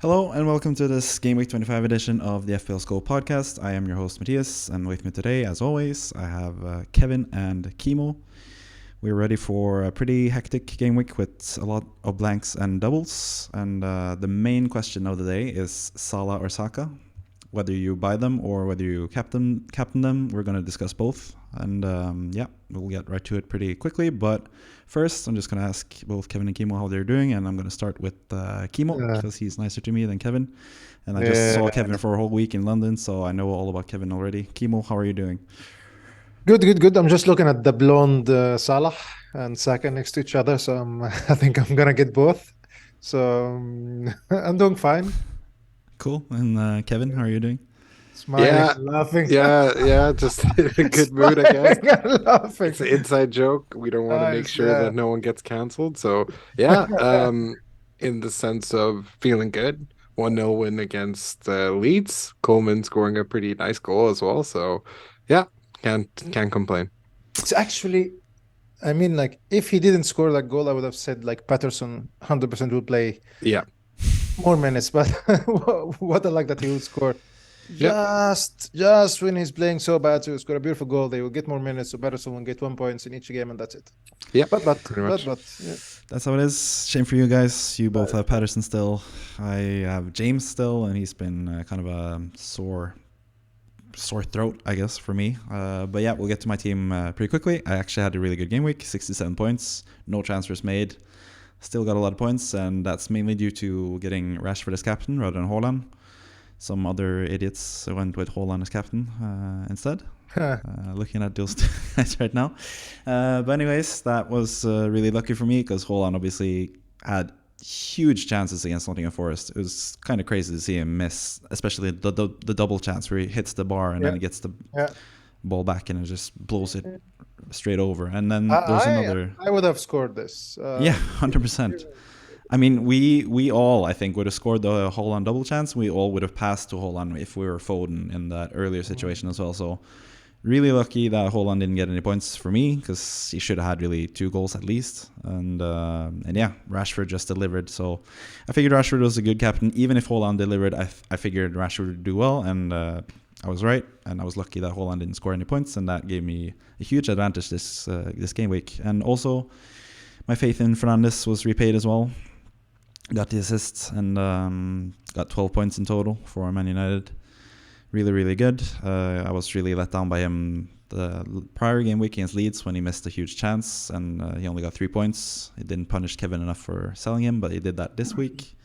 Hello and welcome to this Gameweek 25 edition of the FPL Scope podcast. I am your host Matthias, and with me today, as always, I have Kevin and Kimo. We're ready for a pretty hectic game week with a lot of blanks and doubles, and the main question of the day is Salah or Saka. Whether you buy them or whether you captain them, we're going to discuss both. And we'll get right to it pretty quickly. But first, I'm just going to ask both Kevin and Kimo how they're doing. And I'm going to start with Kimo because he's nicer to me than Kevin. And I just saw Kevin for a whole week in London, so I know all about Kevin already. Kimo, how are you doing? Good. I'm just looking at the blonde Salah and Saka next to each other. So I think I'm going to get both. So I'm doing fine. Cool. And Kevin, how are you doing? Smiling and laughing. Just in a good mood, I guess. Laughing. It's an inside joke. We don't want to make sure that no one gets canceled. So, in the sense of feeling good, 1-0 win against Leeds. Coleman scoring a pretty nice goal as well. So, yeah, can't complain. It's actually, I mean, like, if he didn't score that goal, I would have said, like, Patterson 100% will play more minutes. But what I like that he will score. Just when he's playing so bad to score a beautiful goal, they will get more minutes, so Patterson will get 1 point in each game, and that's it. Yeah, but yeah. That's how it is. Shame for you guys. You both have Patterson still. I have James still, and he's been kind of a sore throat, I guess, for me. But yeah, we'll get to my team pretty quickly. I actually had a really good game week, 67 points, no transfers made. Still got a lot of points, and that's mainly due to getting Rashford as captain rather than Haaland. Some other idiots went with Haaland as captain instead. Looking at those guys right now. But anyways, that was really lucky for me because Haaland obviously had huge chances against Nottingham Forest. It was kind of crazy to see him miss, especially the double chance where he hits the bar and then he gets the ball back and it just blows it straight over. And then there's another... I would have scored this. 100%. I mean, we all, I think, would have scored the Haaland double chance. We all would have passed to Haaland if we were Foden in that earlier situation as well. So really lucky that Haaland didn't get any points for me because he should have had really 2 goals at least. And yeah, Rashford just delivered. So I figured Rashford was a good captain. Even if Haaland delivered, I figured Rashford would do well. And I was right. And I was lucky that Haaland didn't score any points. And that gave me a huge advantage this game week. And also, my faith in Fernandes was repaid as well. Got the assists and got 12 points in total for Man United. Really, really good. I was really let down by him the prior game week against Leeds when he missed a huge chance and he only got 3 points. It didn't punish Kevin enough for selling him, but he did that this week.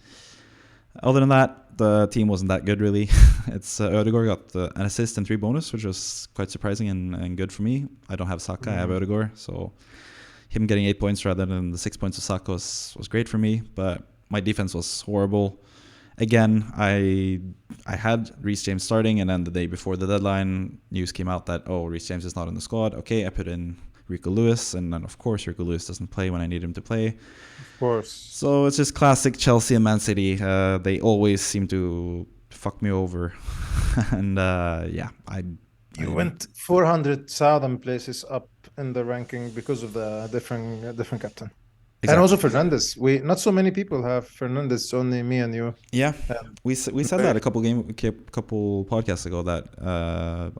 Other than that, the team wasn't that good really. It's Ødegaard got an assist and 3 bonus, which was quite surprising and good for me. I don't have Saka, I have Ødegaard, so him getting 8 points rather than the 6 points of Saka was great for me, but my defense was horrible. Again, I had Reece James starting, and then the day before the deadline, news came out that, Reece James is not in the squad. Okay, I put in Rico Lewis, and then, of course, Rico Lewis doesn't play when I need him to play. Of course. So it's just classic Chelsea and Man City. They always seem to fuck me over. And, You went 400,000 places up in the ranking because of the different captain. Exactly. And also Fernandes. Not so many people have Fernandes. Only me and you. Yeah, we said that a couple podcasts ago that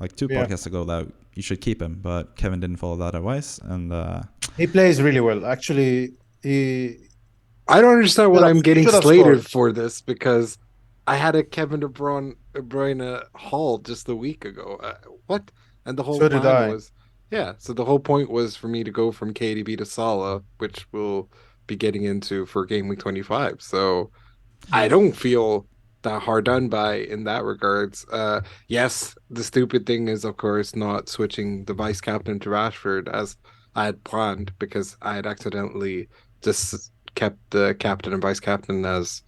like 2 podcasts ago that you should keep him, but Kevin didn't follow that advice, and he plays really well. Actually, I don't understand what I'm getting slated for this because I had a Kevin De Bruyne haul just a week ago. What? And the whole plan was. Yeah, so the whole point was for me to go from KDB to Salah, which we'll be getting into for Game Week 25. So I don't feel that hard done by in that regards. Yes, the stupid thing is, of course, not switching the vice captain to Rashford as I had planned because I had accidentally just kept the captain and vice captain as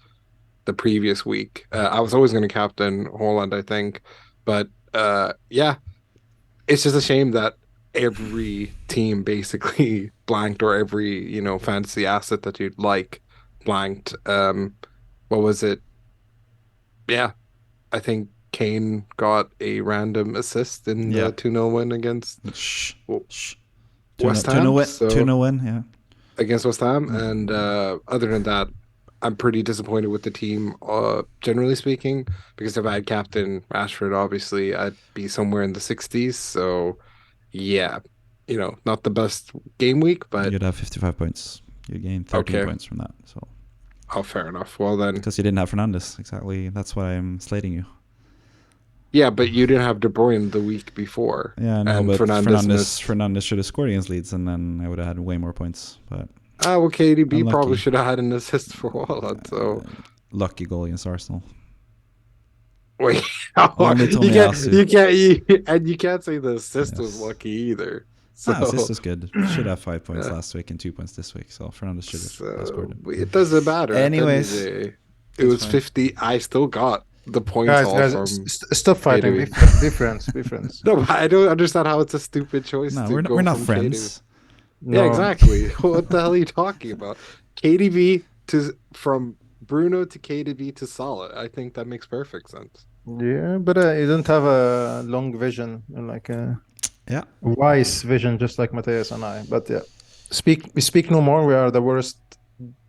the previous week. I was always going to captain Haaland, I think. But it's just a shame that every team basically blanked, or every fantasy asset that you'd like blanked. What was it? Yeah, I think Kane got a random assist in the 2-0 win against West Ham. 2-0 win, yeah, against West Ham. And other than that, I'm pretty disappointed with the team, generally speaking, because if I had captain Rashford, obviously I'd be somewhere in the 60s. So, yeah, not the best game week, but you'd have 55 points. You gain 13 points from that. So. Oh, fair enough. Well then, because you didn't have Fernandes, exactly. That's why I'm slating you. Yeah, but you didn't have De Bruyne the week before. Yeah, no, and but Fernandes should have scored against Leeds, and then I would have had way more points. But well, KDB unlucky. Probably should have had an assist for Haaland. So lucky goal against Arsenal. Wait, you can't say the assist was lucky either. So assist was good. Should have 5 points last week and 2 points this week. So Fernandes should have scored it. It doesn't matter. Anyways, it was 50. I still got the points guys, from stop fighting. Be friends. No, I don't understand how it's a stupid choice. No, we're not friends. No. Yeah, exactly. What the hell are you talking about? KDB from Bruno to KDB to Salah. I think that makes perfect sense. Yeah, but you don't have a long vision, like a wise vision, just like Matthias and I. But yeah, we speak no more. We are the worst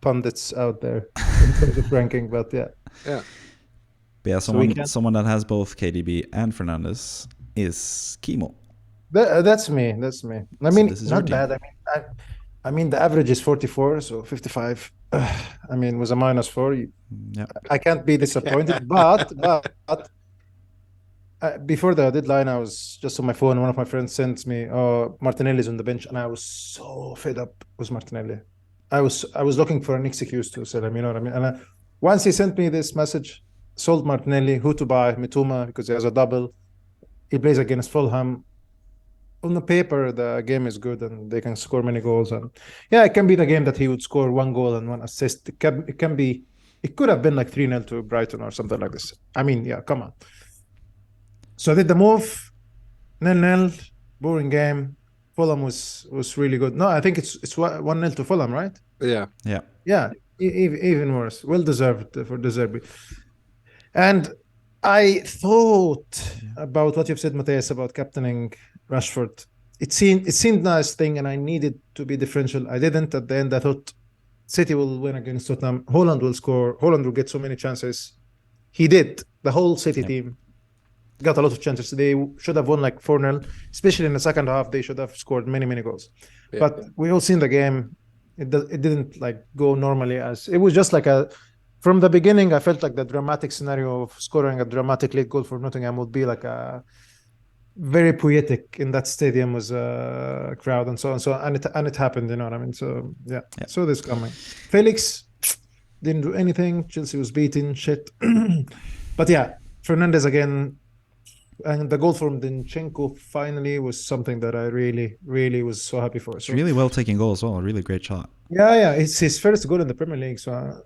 pundits out there in terms of ranking. But yeah. But yeah, someone that has both KDB and Fernandes is Chemo. That's me. I mean, not bad. I mean, the average is 44, so 55. I mean, was a -4. I can't be disappointed. but before the deadline, I was just on my phone. One of my friends sent me, "Oh, Martinelli's on the bench," and I was so fed up with Martinelli. I was looking for an excuse to sell him. You know what I mean? And once he sent me this message, sold Martinelli, who to buy, Mitoma, because he has a double. He plays against Fulham. On the paper, the game is good and they can score many goals. And yeah, it can be the game that he would score 1 goal and 1 assist. It could have been like 3-0 to Brighton or something like this. I mean, yeah, come on. So I did the move, 0-0, boring game. Fulham was really good. No, I think it's 1-0 to Fulham, right? Yeah. Even worse. Well deserved for De Zerbi. And I thought about what you've said, Matthias, about captaining Rashford. It seemed nice thing, and I needed to be differential. I didn't. At the end, I thought City will win against Tottenham. Haaland will score. Haaland will get so many chances. He did. The whole City team got a lot of chances. They should have won like 4-0, especially in the second half. They should have scored many, many goals. Yeah. But we all seen the game. It didn't like go normally. As it was just like from the beginning, I felt like the dramatic scenario of scoring a dramatic late goal for Nottingham would be like a very poetic in that stadium with a crowd and so on. And it happened, you know what I mean? So yeah. So this coming. Felix didn't do anything. Chelsea was beaten. Shit. But yeah, Fernandes again, and the goal from Dinchenko finally was something that I really, really was so happy for. It's really well taken goal as well. A really great shot. Yeah. It's his first goal in the Premier League. So.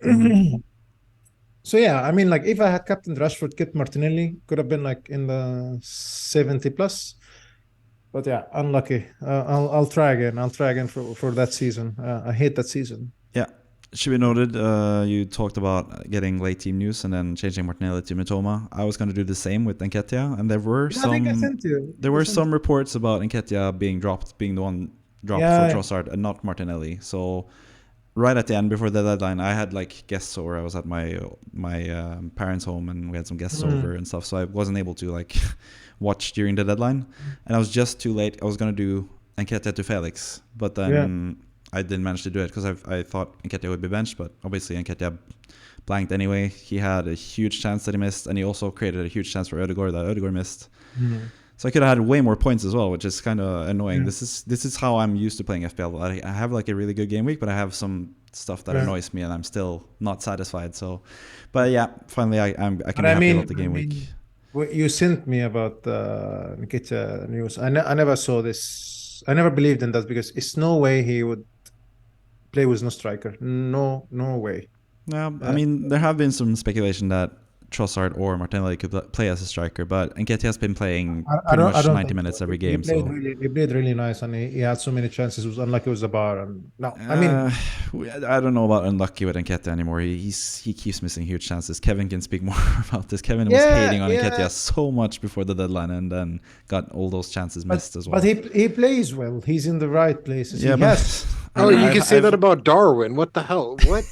So yeah, I mean, like if I had captained Rashford, kept Martinelli, could have been like in the 70 plus. But yeah, unlucky. I'll try again. I'll try again for that season. I hate that season. Yeah, it should be noted. You talked about getting late team news and then changing Martinelli to Mitoma. I was going to do the same with Nketiah, and there were some reports about Nketiah being the one dropped for Trossard and not Martinelli. So. Right at the end, before the deadline, I had like guests over. I was at my parents' home, and we had some guests over and stuff. So I wasn't able to like watch during the deadline, and I was just too late. I was gonna do Nketiah to Felix, but then I didn't manage to do it because I thought Nketiah would be benched, but obviously Nketiah blanked anyway. He had a huge chance that he missed, and he also created a huge chance for Ødegaard that Ødegaard missed. So I could have had way more points as well, which is kind of annoying. This is how I'm used to playing FPL. I have like a really good game week, but I have some stuff that annoys me, and I'm still not satisfied. So, but yeah, finally I can be happy about the game week. You sent me about Nketiah news. I never saw this. I never believed in that because it's no way he would play with no striker. No way. Yeah, I mean there have been some speculation that Trossard or Martinelli could play as a striker, but Nketiah has been playing pretty much 90 minutes every game. He played really nice, and he had so many chances. It was unlucky with the bar. And I mean, I don't know about unlucky with Nketiah anymore. He keeps missing huge chances. Kevin can speak more about this. Kevin was hating on Nketiah so much before the deadline, and then got all those chances missed as well. But he plays well. He's in the right places. Yeah, you can say that about Darwin. What the hell? What?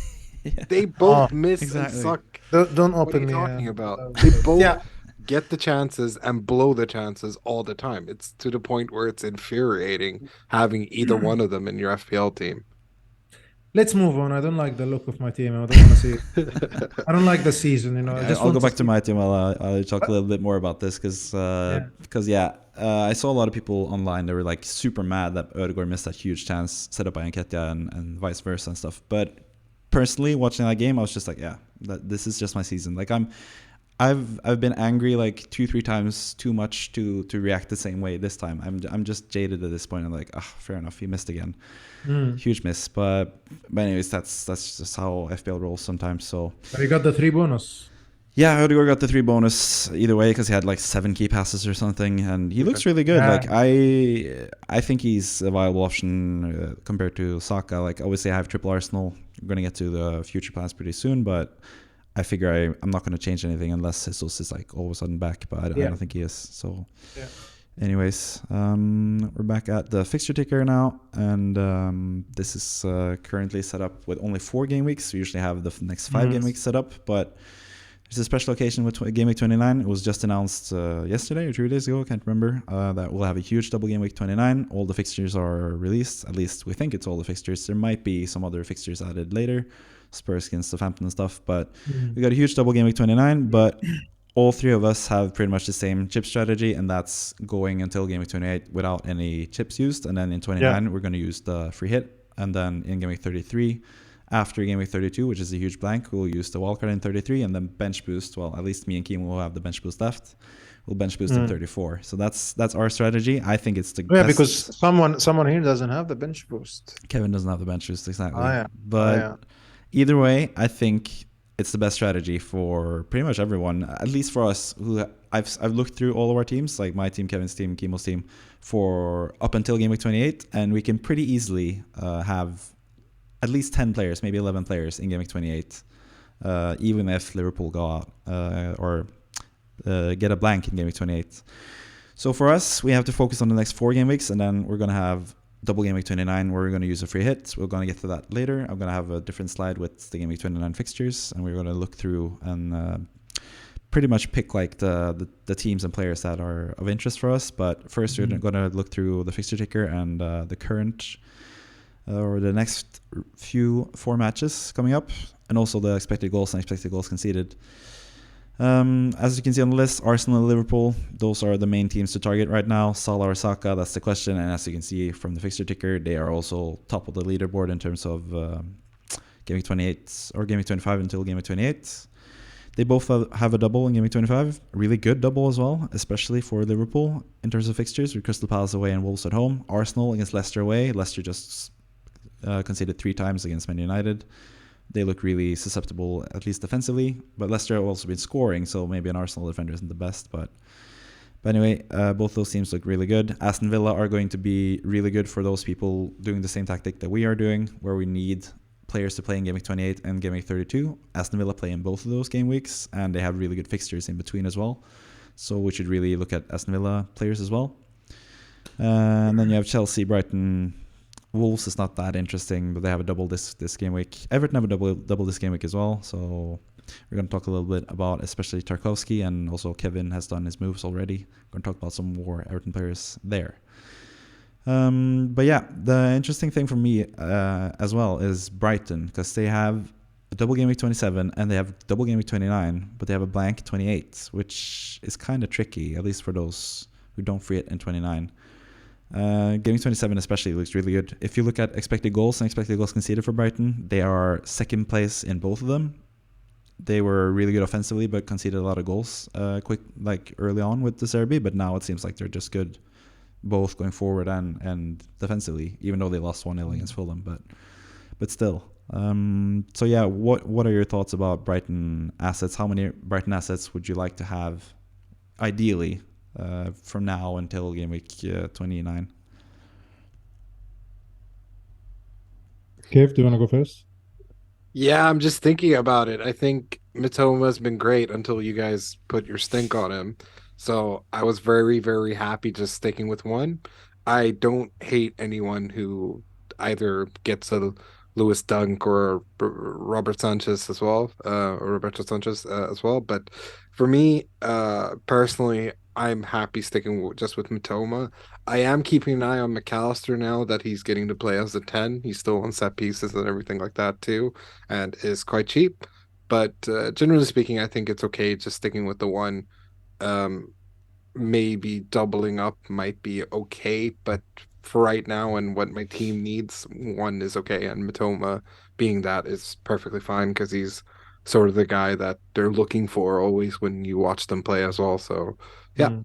They both miss and exactly. suck. Don't What are open you me. talking about? They both Yeah, get the chances and blow the chances all the time. It's to the point where it's infuriating having either one of them in your FPL team. let's move on. I don't like the look of my team. I don't want to see it. I don't like the season. I just I'll go want to back to see. my team. I'll talk a little bit more about this Yeah. yeah, I saw a lot of people online that were like super mad that Ødegaard missed that huge chance set up by Nketiah and vice versa and stuff. But personally, watching that game, I was just like, yeah, this is just my season. Like I've been angry like 2-3 times too much to react the same way this time. I'm just jaded at this point. I'm like, fair enough, he missed again. Huge miss, but anyways, that's just how FPL rolls sometimes. So But got the 3 bonus. yeah, Ødegaard got the 3 bonus either way because he had like 7 key passes or something, and he looks really good. Yeah. Like I think he's a viable option compared to Saka. Like obviously I have triple Arsenal. I'm gonna get to the future plans pretty soon, but I figure I'm not gonna change anything unless Jesus is like all of a sudden back. But I don't think he is. So. Yeah. Anyways, we're back at the fixture ticker now, and this is currently set up with only 4 game weeks. We usually have the next 5 game weeks set up, but there's a special occasion with Game Week 29. It was just announced yesterday or 2 days ago, I can't remember, that we'll have a huge double Game Week 29. All the fixtures are released, at least we think it's all the fixtures. There might be some other fixtures added later, Spurs against Southampton and stuff, but we got a huge double Game Week 29, but all 3 of us have pretty much the same chip strategy, and that's going until Game Week 28 without any chips used. And then in 29, we're going to use the free hit. And then in Game Week 33, after Game Week 32, which is a huge blank, we'll use the wildcard in 33 and then bench boost. Well, at least me and Kim will have the bench boost left. We'll bench boost in 34. So that's our strategy. I think it's the best. Because someone here doesn't have the bench boost. Kevin doesn't have the bench boost, exactly. Yeah. But either way, I think it's the best strategy for pretty much everyone, at least for us who I've looked through all of our teams, like my team, Kevin's team, Kimo's team, for up until Game Week 28, and we can pretty easily have at least 10 players, maybe 11 players in Game Week 28, even if Liverpool go out or get a blank in Game Week 28. So for us, we have to focus on the next 4 game weeks, and then we're going to have double Game Week 29 where we're going to use a free hit. We're going to get to that later. I'm going to have a different slide with the Game Week 29 fixtures, and we're going to look through and pretty much pick like the teams and players that are of interest for us. But first, we're going to look through the fixture ticker and the current or the next 4 matches coming up, and also the expected goals and expected goals conceded. As you can see on the list, Arsenal and Liverpool, those are the main teams to target right now. Salah or Saka, that's the question. And as you can see from the fixture ticker, they are also top of the leaderboard in terms of Game Week 28 or Game Week 25 until Game Week 28. They both have a double in Game Week 25, a really good double as well, especially for Liverpool in terms of fixtures, with Crystal Palace away and Wolves at home. Arsenal against Leicester away. Leicester just conceded 3 times against Man United. They look really susceptible, at least defensively. But Leicester have also been scoring, so maybe an Arsenal defender isn't the best. But anyway, both those teams look really good. Aston Villa are going to be really good for those people doing the same tactic that we are doing, where we need players to play in Game Week 28 and Game Week 32. Aston Villa play in both of those game weeks, and they have really good fixtures in between as well. So we should really look at Aston Villa players as well. And then you have Chelsea, Brighton. Wolves is not that interesting, but they have a double this game week. Everton have a double this game week as well. So we're going to talk a little bit about especially Tarkowski, and also Kevin has done his moves already. We're going to talk about some more Everton players there. But yeah, the interesting thing for me as well is Brighton, because they have a double game week 27 and they have double game week 29, but they have a blank 28, which is kind of tricky, at least for those who don't free it in 29. Game week 27 especially looks really good. If you look at expected goals and expected goals conceded for Brighton, they are second place in both of them. They were really good offensively, but conceded a lot of goals early on with the Serbi, but now it seems like they're just good both going forward and defensively, even though they lost 1-0 against Fulham, but still. So yeah, what are your thoughts about Brighton assets? How many Brighton assets would you like to have ideally from now until game week 29? Kev, do you want to go first? Yeah, I'm just thinking about it. I think Mitoma's been great until you guys put your stink on him. So I was very, very happy just sticking with one. I don't hate anyone who either gets a Lewis Dunk or Robert Sanchez as well, or Roberto Sanchez as well. But for me, personally, I'm happy sticking just with Matoma. I am keeping an eye on McAllister now that he's getting to play as a 10. He's still on set pieces and everything like that too, and is quite cheap. But generally speaking, I think it's okay just sticking with the one. Um, Maybe doubling up might be okay, but for right now and what my team needs, one is okay. And Matoma being that is perfectly fine because he's sort of the guy that they're looking for always when you watch them play as well. So yeah.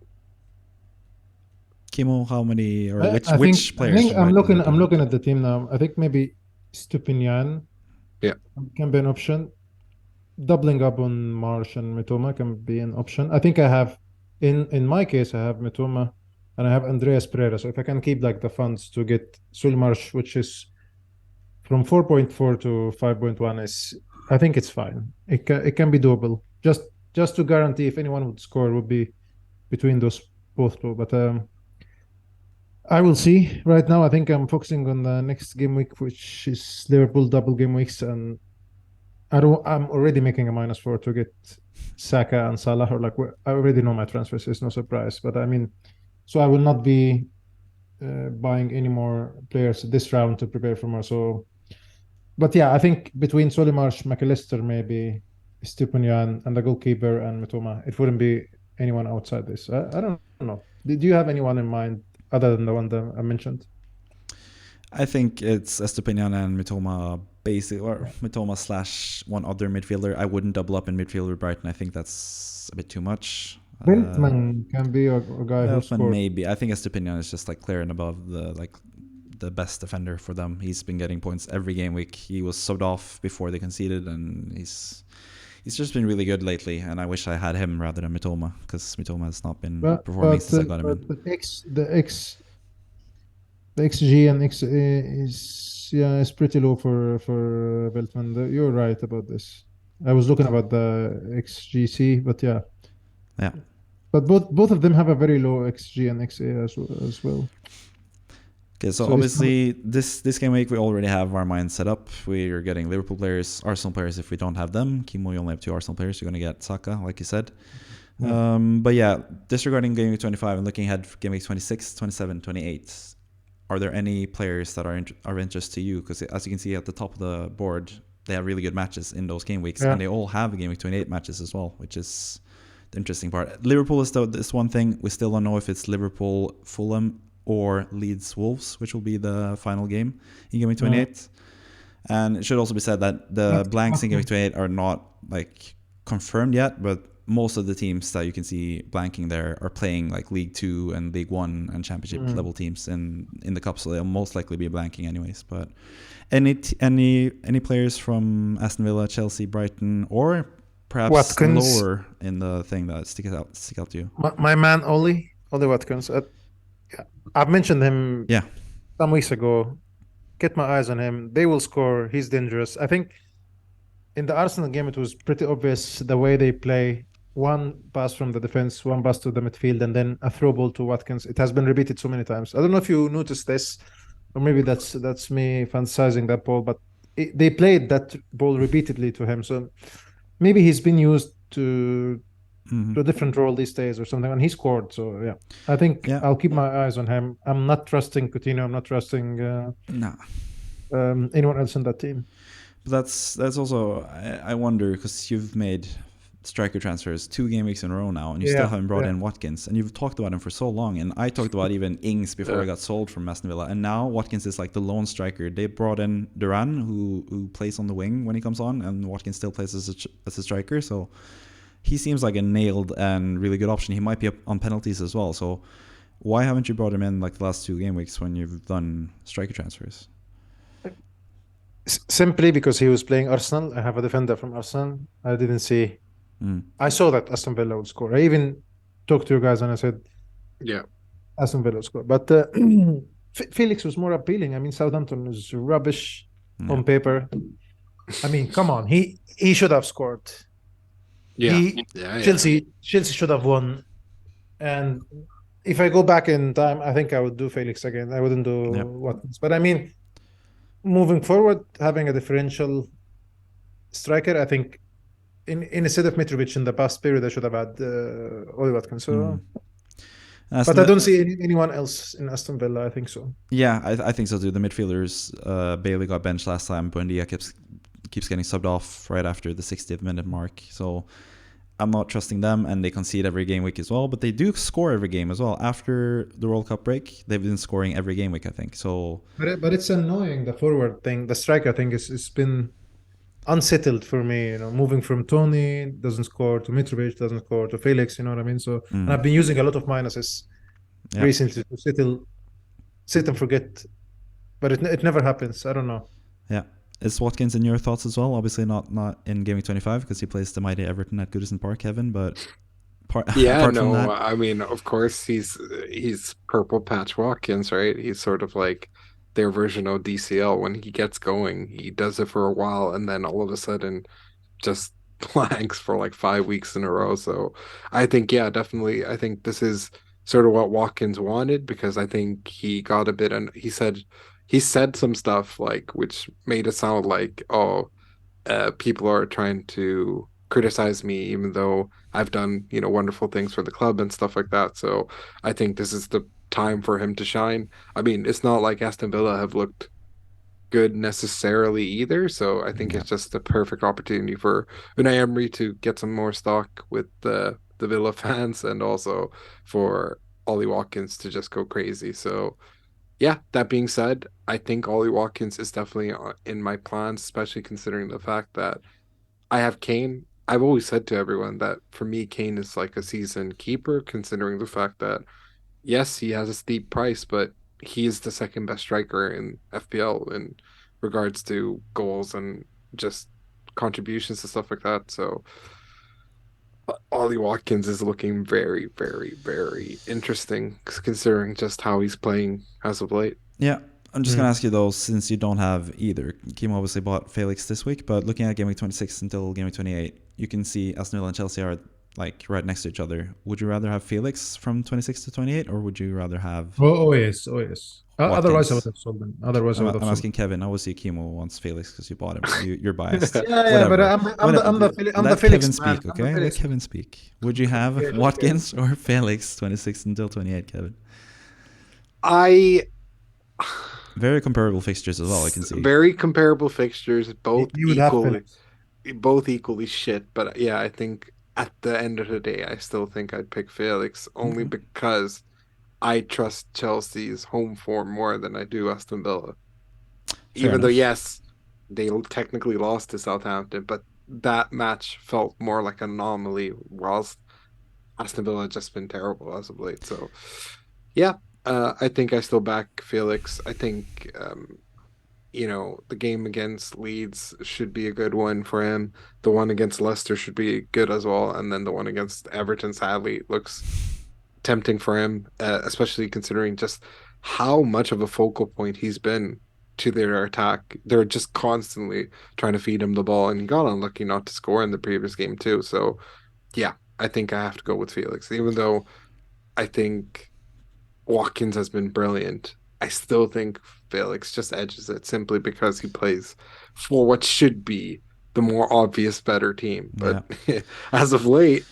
Kimo, how many or I which players from I'm Brighton? looking at the team now. I think maybe Stupinian Yeah. can be an option. Doubling up on Marsh and Mitoma can be an option. I think I have in my case I have Mitoma and I have Andreas Pereira. So if I can keep like the funds to get Sulmarsh, which is from 4.4 to 5.1, is I think it's fine. It can be doable. Just to guarantee if anyone would score would be between those both two. But I will see. Right now, I think I'm focusing on the next game week, which is Liverpool double game weeks, and I'm already making a -4 to get Saka and Salah. Or like I already know my transfers. It's no surprise. But I mean, so I will not be buying any more players this round to prepare for more. So, but yeah, I think between Solimarsh, McAllister, maybe Stupinian, and the goalkeeper and Mitoma, it wouldn't be anyone outside this. I don't know. Did you have anyone in mind other than the one that I mentioned? I think it's Estepinian and Mitoma basic, or Mitoma slash one other midfielder. I wouldn't double up in midfield with Brighton. I think that's a bit too much. Veltman can be a guy who scored. Maybe. I think Estepinian is just like clear and above the best defender for them. He's been getting points every game week. He was subbed off before they conceded, and he's just been really good lately. And I wish I had him rather than Mitoma, because Mitoma has not been performing since I got him in. The XG and X is pretty low for Veltman. You're right about this. I was looking about the XGC, but yeah. But both of them have a very low XG and XA as well. Okay, so obviously this game week we already have our minds set up. We are getting Liverpool players, Arsenal players if we don't have them. Kimo, you only have 2 Arsenal players. You're going to get Saka, like you said. But yeah, disregarding game week 25 and looking ahead for game week 26, 27, 28, are there any players that are of interest to you? Because as you can see at the top of the board, they have really good matches in those game weeks, and they all have game week 28 matches as well, which is the interesting part. Liverpool is this one thing. We still don't know if it's Liverpool, Fulham, or Leeds Wolves, which will be the final game in game week 28. And it should also be said that the blanks in game week 28 are not like confirmed yet, but most of the teams that you can see blanking there are playing like League 2 and League 1 and Championship level teams in the cup, so they'll most likely be blanking anyways. But any players from Aston Villa, Chelsea, Brighton, or perhaps Watkins lower in the thing that stick out to you? My man Ollie Watkins. I've mentioned him some weeks ago. Get my eyes on him. They will score. He's dangerous. I think in the Arsenal game, it was pretty obvious the way they play. One pass from the defense, one pass to the midfield, and then a throw ball to Watkins. It has been repeated so many times. I don't know if you noticed this, or maybe that's me fantasizing that ball, but they played that ball repeatedly to him. So maybe he's been used to a different role these days or something, and he scored. So yeah, I think I'll keep my eyes on him. I'm not trusting Coutinho. I'm not trusting anyone else in that team. But that's also, I wonder, because you've made striker transfers 2 game weeks in a row now, and you still haven't brought in Watkins, and you've talked about him for so long, and I talked about even Ings before I got sold from Aston Villa, and now Watkins is like the lone striker. They brought in Duran, who plays on the wing when he comes on, and Watkins still plays as a striker, so he seems like a nailed and really good option. He might be up on penalties as well, so why haven't you brought him in like the last 2 game weeks when you've done striker transfers? Simply because he was playing Arsenal. I have a defender from Arsenal. I didn't see. I saw that Aston Villa would score. I even talked to you guys and I said, Aston Villa would score. But Felix was more appealing. I mean, Southampton is rubbish on paper. I mean, come on. He should have scored. Chelsea should have won. And if I go back in time, I think I would do Felix again. I wouldn't do Watkins. But I mean, moving forward, having a differential striker, I think instead of Mitrovic in the past period, I should have had Oli Watkins. So, but I don't see anyone else in Aston Villa. I think so. Yeah, I think so too. The midfielders, Bailey got benched last time. Buendia keeps getting subbed off right after the 60th minute mark. So I'm not trusting them, and they concede every game week as well. But they do score every game as well. After the World Cup break, they've been scoring every game week, I think. So, but it's annoying, the forward thing. The striker thing is been unsettled for me. Moving from Tony doesn't score to Mitrovic doesn't score to Felix. You know what I mean? So, and I've been using a lot of minuses recently to sit and forget, but it never happens. I don't know. Yeah. Is Watkins in your thoughts as well? Obviously not in Gameweek 25 because he plays the mighty Everton at Goodison Park, Kevin. But apart from that, I mean, of course he's purple patch Watkins, right? He's sort of like their version of DCL. When he gets going, he does it for a while, and then all of a sudden, just blanks for like 5 weeks in a row. So I think, yeah, definitely, I think this is sort of what Watkins wanted because I think he got a bit, and he said some stuff like which made it sound like, oh, people are trying to criticize me even though I've done, wonderful things for the club and stuff like that. So I think this is the time for him to shine. I mean, it's not like Aston Villa have looked good necessarily either. So I think it's just a perfect opportunity for Unai Emery to get some more stock with the Villa fans and also for Ollie Watkins to just go crazy. So yeah, that being said, I think Ollie Watkins is definitely in my plans, especially considering the fact that I have Kane. I've always said to everyone that for me, Kane is like a season keeper, considering the fact that, yes, he has a steep price, but he is the second best striker in FPL in regards to goals and just contributions and stuff like that. So Ollie Watkins is looking very, very, very interesting considering just how he's playing as of late. Yeah, I'm just going to ask you though, since you don't have either. Kim obviously bought Felix this week, but looking at Game Week 26 until Game Week 28, you can see Aston Villa and Chelsea are like right next to each other. Would you rather have Felix from 26 to 28, or would you rather have? Oh yes. Otherwise, I would have sold them. Otherwise, I would have I'm sold asking Kevin. Obviously, Kimo wants Felix because you bought him. You're biased. yeah, but I'm the Let Felix Kevin speak, man. okay? Let Kevin speak. Would you have Watkins or Felix 26 until 28, Kevin? Very comparable fixtures as well, I can see. Very comparable fixtures, both equally shit. But yeah, I think at the end of the day, I still think I'd pick Felix only because I trust Chelsea's home form more than I do Aston Villa. Even though, yes, they technically lost to Southampton, but that match felt more like an anomaly, whilst Aston Villa had just been terrible as of late. So, yeah, I think I still back Felix. I think, the game against Leeds should be a good one for him. The one against Leicester should be good as well. And then the one against Everton, sadly, looks tempting for him, especially considering just how much of a focal point he's been to their attack. They're just constantly trying to feed him the ball, and he got unlucky not to score in the previous game too. So, yeah, I think I have to go with Felix, even though I think Watkins has been brilliant. I still think Felix just edges it simply because he plays for what should be the more obvious, better team. But as of late,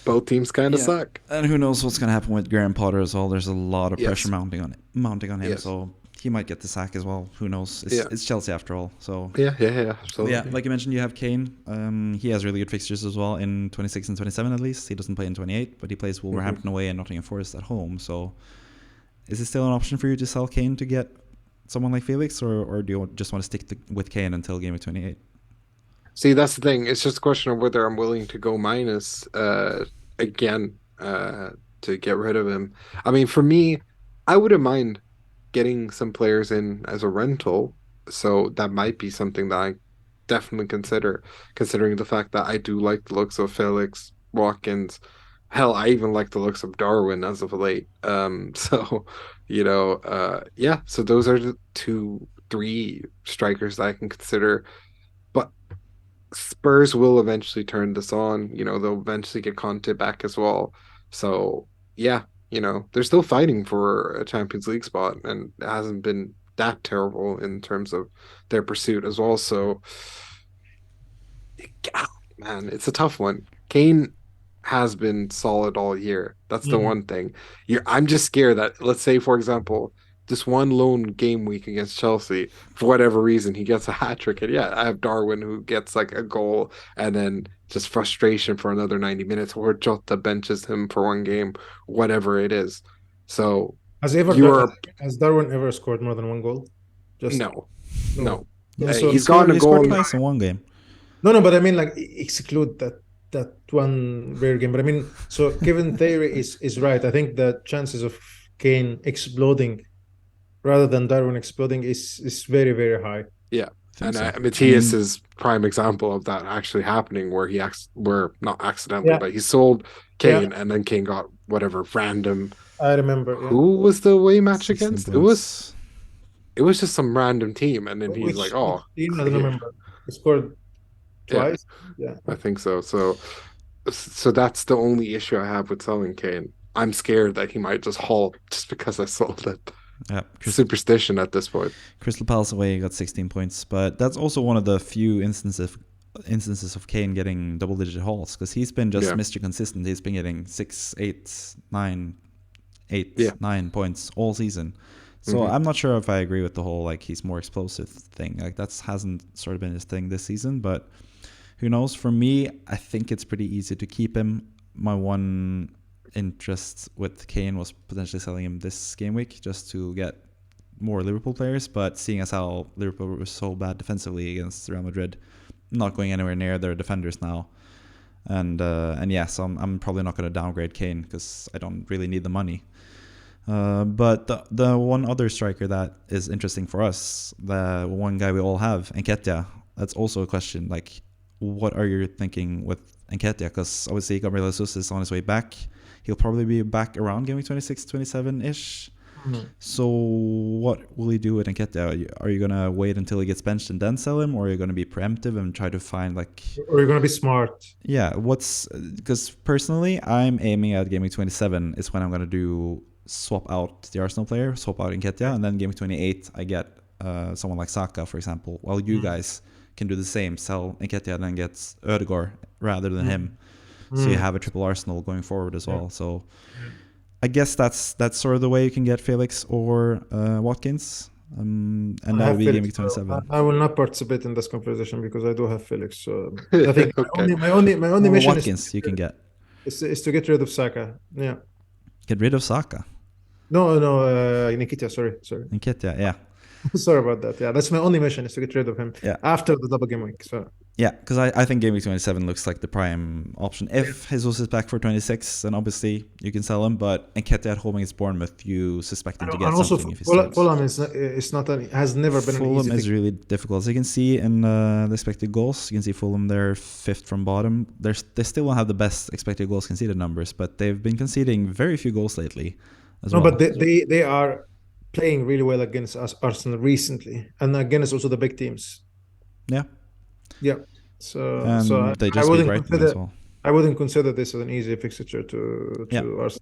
both teams kind of suck. And who knows what's going to happen with Graham Potter as well. There's a lot of pressure mounting on him. So he might get the sack as well. Who knows? It's Chelsea after all. So yeah, absolutely. Yeah, like you mentioned, you have Kane. He has really good fixtures as well in 26 and 27 at least. He doesn't play in 28, but he plays Wolverhampton away and Nottingham Forest at home. So is it still an option for you to sell Kane to get someone like Felix, or do you just want to stick with Kane until game of 28? See, that's the thing. It's just a question of whether I'm willing to go minus again to get rid of him. I mean, for me, I wouldn't mind getting some players in as a rental. So that might be something that I definitely consider, considering the fact that I do like the looks of Felix, Watkins. Hell, I even like the looks of Darwin as of late. So, yeah. So those are the 3 strikers that I can consider. But Spurs will eventually turn this on. They'll eventually get Conte back as well. So, yeah, they're still fighting for a Champions League spot, and it hasn't been that terrible in terms of their pursuit as well. So, man, it's a tough one. Kane has been solid all year. That's the one thing. I'm just scared that, let's say, for example, this one lone game week against Chelsea, for whatever reason, he gets a hat trick. And yeah, I have Darwin who gets like a goal and then just frustration for another 90 minutes, or Jota benches him for one game, whatever it is. So has Darwin ever scored more than one goal? Just no. He's gotten a goal twice in one game. No, but I mean, like, exclude that one rare game. But I mean, so Kevin Theory is right. I think the chances of Kane exploding rather than Darwin exploding is very, very high. Yeah. And Matthias is prime example of that actually happening, where not accidentally, but he sold Kane and then Kane got whatever random. I remember. Who was the away match against? Points. It was just some random team, and then he's like, "Oh, I don't remember." He scored twice. Yeah, I think so. So that's the only issue I have with selling Kane. I'm scared that he might just halt just because I sold it. Yeah, superstition at this point. Crystal Palace away got 16 points, but that's also one of the few instances of Kane getting double-digit hauls, because he's been just Mr. Consistent. He's been getting 6, 8, 9, 9 points all season. So I'm not sure if I agree with the whole like he's more explosive thing. Like that hasn't sort of been his thing this season, but who knows? For me, I think it's pretty easy to keep him. My one interest with Kane was potentially selling him this game week just to get more Liverpool players, but seeing as how Liverpool was so bad defensively against Real Madrid, not going anywhere near their defenders now, and yes, I'm probably not going to downgrade Kane because I don't really need the money. But the one other striker that is interesting for us, the one guy we all have, Nketiah, that's also a question. Like, what are you thinking with Nketiah? Because obviously Gabriel Jesus is on his way back. He'll probably be back around game week 26, 27-ish. So what will you do with Nketiah? Are you going to wait until he gets benched and then sell him? Or are you going to be preemptive and try to find like... Or you're going to be smart? Yeah, because personally, I'm aiming at game week 27 is when I'm going to do swap out the Arsenal player, swap out Nketiah, and then game week 28, I get someone like Saka, for example, while you guys can do the same, sell Nketiah and then get Ødegaard rather than him. So you have a triple Arsenal going forward as well. So I guess that's sort of the way you can get Felix or Watkins. And that will be game week 27. I will not participate in this conversation because I do have Felix. So I think my only mission Watkins you can get is to get rid of Saka. Yeah. Get rid of Saka? No, Nketiah. Sorry. Nketiah, yeah. Sorry about that. Yeah, that's my only mission is to get rid of him after the double game week. So yeah, because I think game week 27 looks like the prime option. If Jesus is back for 26, then obviously you can sell him. But Nketiah at home against Bournemouth, you suspect him to get something if he starts. Fulham has never been Fulham an easy is really difficult. As you can see in the expected goals, you can see Fulham, they're 5th from bottom. They still won't have the best expected goals conceded numbers, but they've been conceding very few goals lately as well. But they are playing really well against Arsenal recently, and against also the big teams. Yeah. So they just beat Brighton as well. I wouldn't consider this as an easy fixture to Arsenal.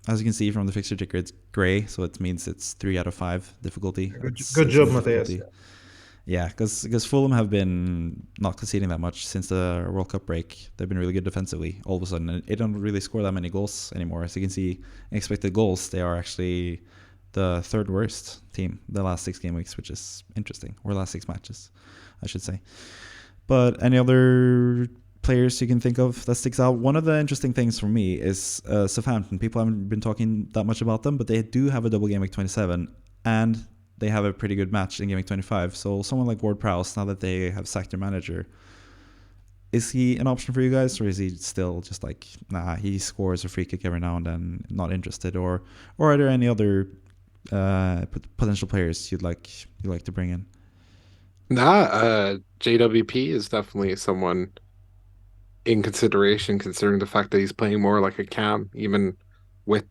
As you can see from the fixture ticker, it's grey, so it means it's 3 out of 5 difficulty. Good job, Matthias. Yeah, because Fulham have been not conceding that much since the World Cup break. They've been really good defensively all of a sudden. And they don't really score that many goals anymore. As you can see, expected goals, they are actually the 3rd worst team the last 6 game weeks, which is interesting. Or last 6 matches, I should say. But any other players you can think of that sticks out? One of the interesting things for me is Southampton. People haven't been talking that much about them, but they do have a double game week 27, and they have a pretty good match in game week 25. So someone like Ward-Prowse, now that they have sacked their manager, is he an option for you guys, or is he still just like, nah, he scores a free kick every now and then, not interested? Or are there any other potential players you'd like to bring in? JWP is definitely someone in consideration, considering the fact that he's playing more like a cam. Even with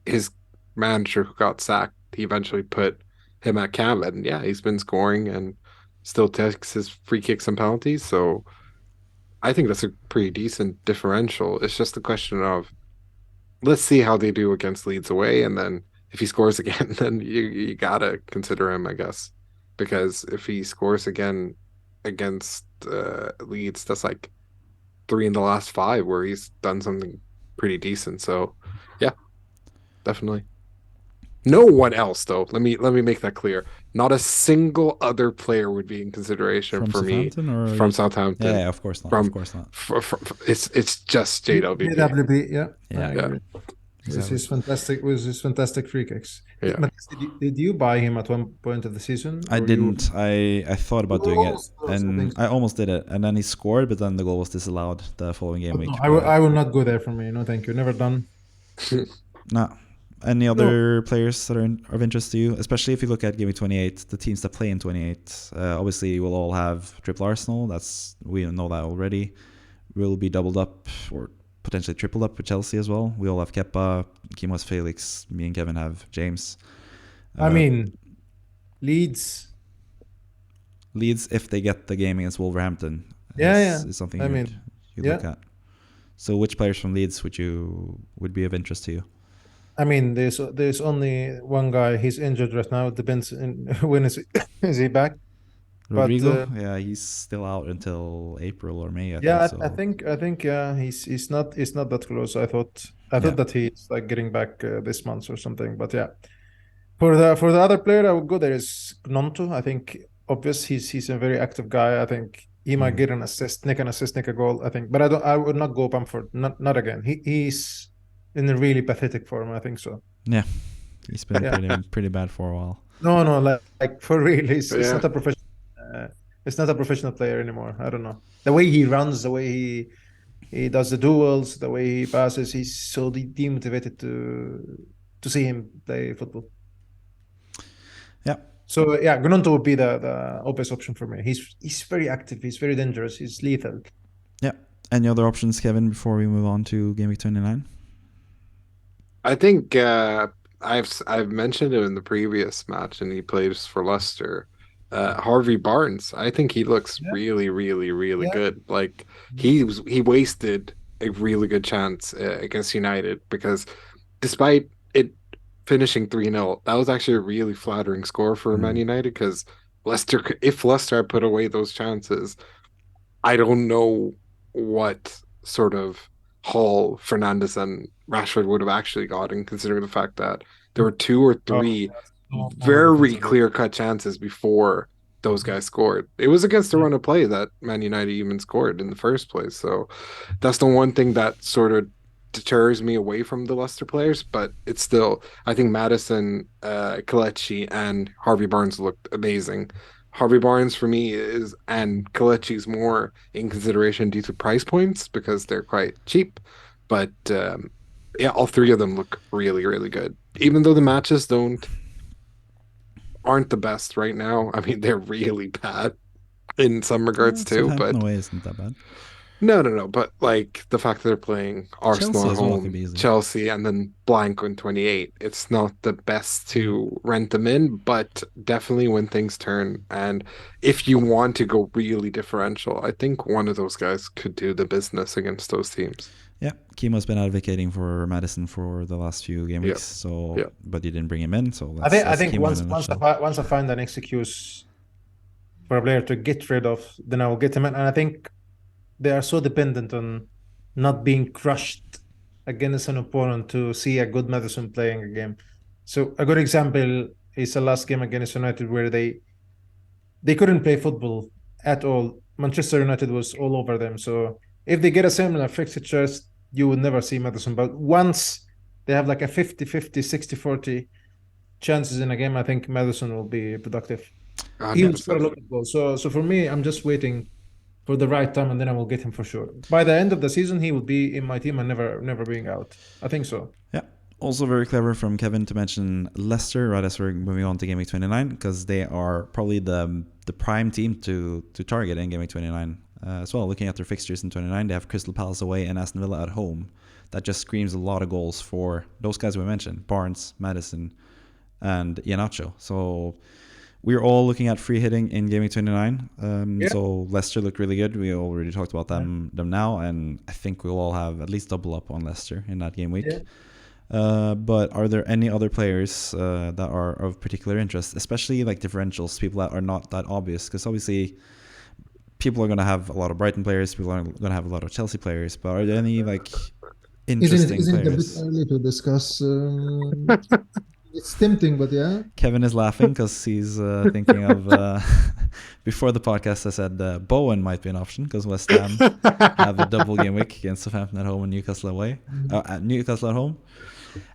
his manager who got sacked, he eventually put him at cam, and yeah, he's been scoring and still takes his free kicks and penalties. So I think that's a pretty decent differential. It's just a question of, let's see how they do against Leeds away, and then if he scores again, then you gotta consider him, I guess, because if he scores again against Leeds, that's like 3 in the last 5 where he's done something pretty decent. So, yeah, definitely. No one else, though. Let me make that clear. Not a single other player would be in consideration From for me Southampton, or from Southampton. yeah, of course not. Of From, course not. it's just JWP. JWP, yeah, I Yeah. agree. Exactly. With his fantastic free kicks. Yeah. Did you buy him at one point of the season? I didn't. I thought about doing it, and I almost did it, and then he scored, but then the goal was disallowed the following game week. No, I will not go there for me. No, thank you. Never done. No. Any other players that are of interest to you, especially if you look at Game Week 28, the teams that play in 28? Obviously, we'll all have triple Arsenal. We know that already. We'll be doubled up or potentially tripled up with Chelsea as well. We all have Kepa, Kim has Felix, me and Kevin have James. I mean, Leeds, if they get the game against Wolverhampton, is something you'd look at. So, which players from Leeds would be of interest to you? I mean, there's only one guy. He's injured right now. It depends when is he back. Rodrigo, yeah, he's still out until April or May. I think he's not that close. I thought that he's like getting back this month or something. But yeah, for the other player, I would go. There is Gnonto. I think obvious he's a very active guy. I think he might get an assist, nick a goal. I think, but I would not go Bamford. Not again. He's in a really pathetic form. I think so. Yeah, he's been pretty bad for a while. No, like for real, it's not a professional. It's not a professional player anymore. I don't know. The way he runs, the way he does the duels, the way he passes, he's so demotivated to see him play football. Yeah. So yeah, Gnonto would be the obvious option for me. He's very active. He's very dangerous. He's lethal. Yeah. Any other options, Kevin, before we move on to Game Week 29? I think I've mentioned it in the previous match, and he plays for Leicester. Harvey Barnes, I think he looks really, really, really good. Like he wasted a really good chance against United, because despite it finishing 3-0, that was actually a really flattering score for Man United, because if Leicester had put away those chances, I don't know what sort of haul Fernandes and Rashford would have actually gotten, considering the fact that there were 2 or 3 very clear-cut chances before those guys scored. It was against the run of play that Man United even scored in the first place. So that's the one thing that sort of deters me away from the Leicester players. But it's still, I think Maddison, Kelechi, and Harvey Barnes looked amazing. Harvey Barnes for me and Kelechi's more in consideration due to price points, because they're quite cheap. But yeah, all 3 of them look really, really good. Even though the matches aren't the best right now. I mean, they're really bad in some regards too. But no way isn't that bad. No. But like the fact that they're playing Arsenal at home, Chelsea, and then blank on 28, it's not the best to rent them in. But definitely when things turn, and if you want to go really differential, I think one of those guys could do the business against those teams. Yeah, Kimo's been advocating for Maddison for the last few game weeks, but you didn't bring him in. So I think once I find an excuse for a player to get rid of, then I will get him in. And I think they are so dependent on not being crushed against an opponent to see a good Maddison playing a game. So a good example is the last game against United, where they couldn't play football at all. Manchester United was all over them. So if they get a similar fixture, you would never see Maddison. But once they have like a 50-50, 60-40 chances in a game, I think Maddison will be productive. 100%. He will score a lot of goals. So for me, I'm just waiting for the right time, and then I will get him for sure. By the end of the season, he will be in my team and never being out. I think so. Yeah. Also very clever from Kevin to mention Leicester right as we're moving on to Game Week 29, because they are probably the prime team to target in Game Week 29 as well. Looking at their fixtures in 29, they have Crystal Palace away and Aston Villa at home. That just screams a lot of goals for those guys we mentioned, Barnes, Maddison, and Iheanacho. So we're all looking at free hitting in Game Week 29. So Leicester looked really good. We already talked about them now, and I think we'll all have at least double up on Leicester in that game week. But are there any other players that are of particular interest, especially like differentials, people that are not that obvious? Because obviously people are going to have a lot of Brighton players, people are going to have a lot of Chelsea players, but are there any like interesting isn't it a bit players? early to discuss? It's tempting, but yeah. Kevin is laughing because he's thinking of before the podcast I said Bowen might be an option because West Ham have a double game week against Southampton at home and Newcastle away. At Newcastle at home.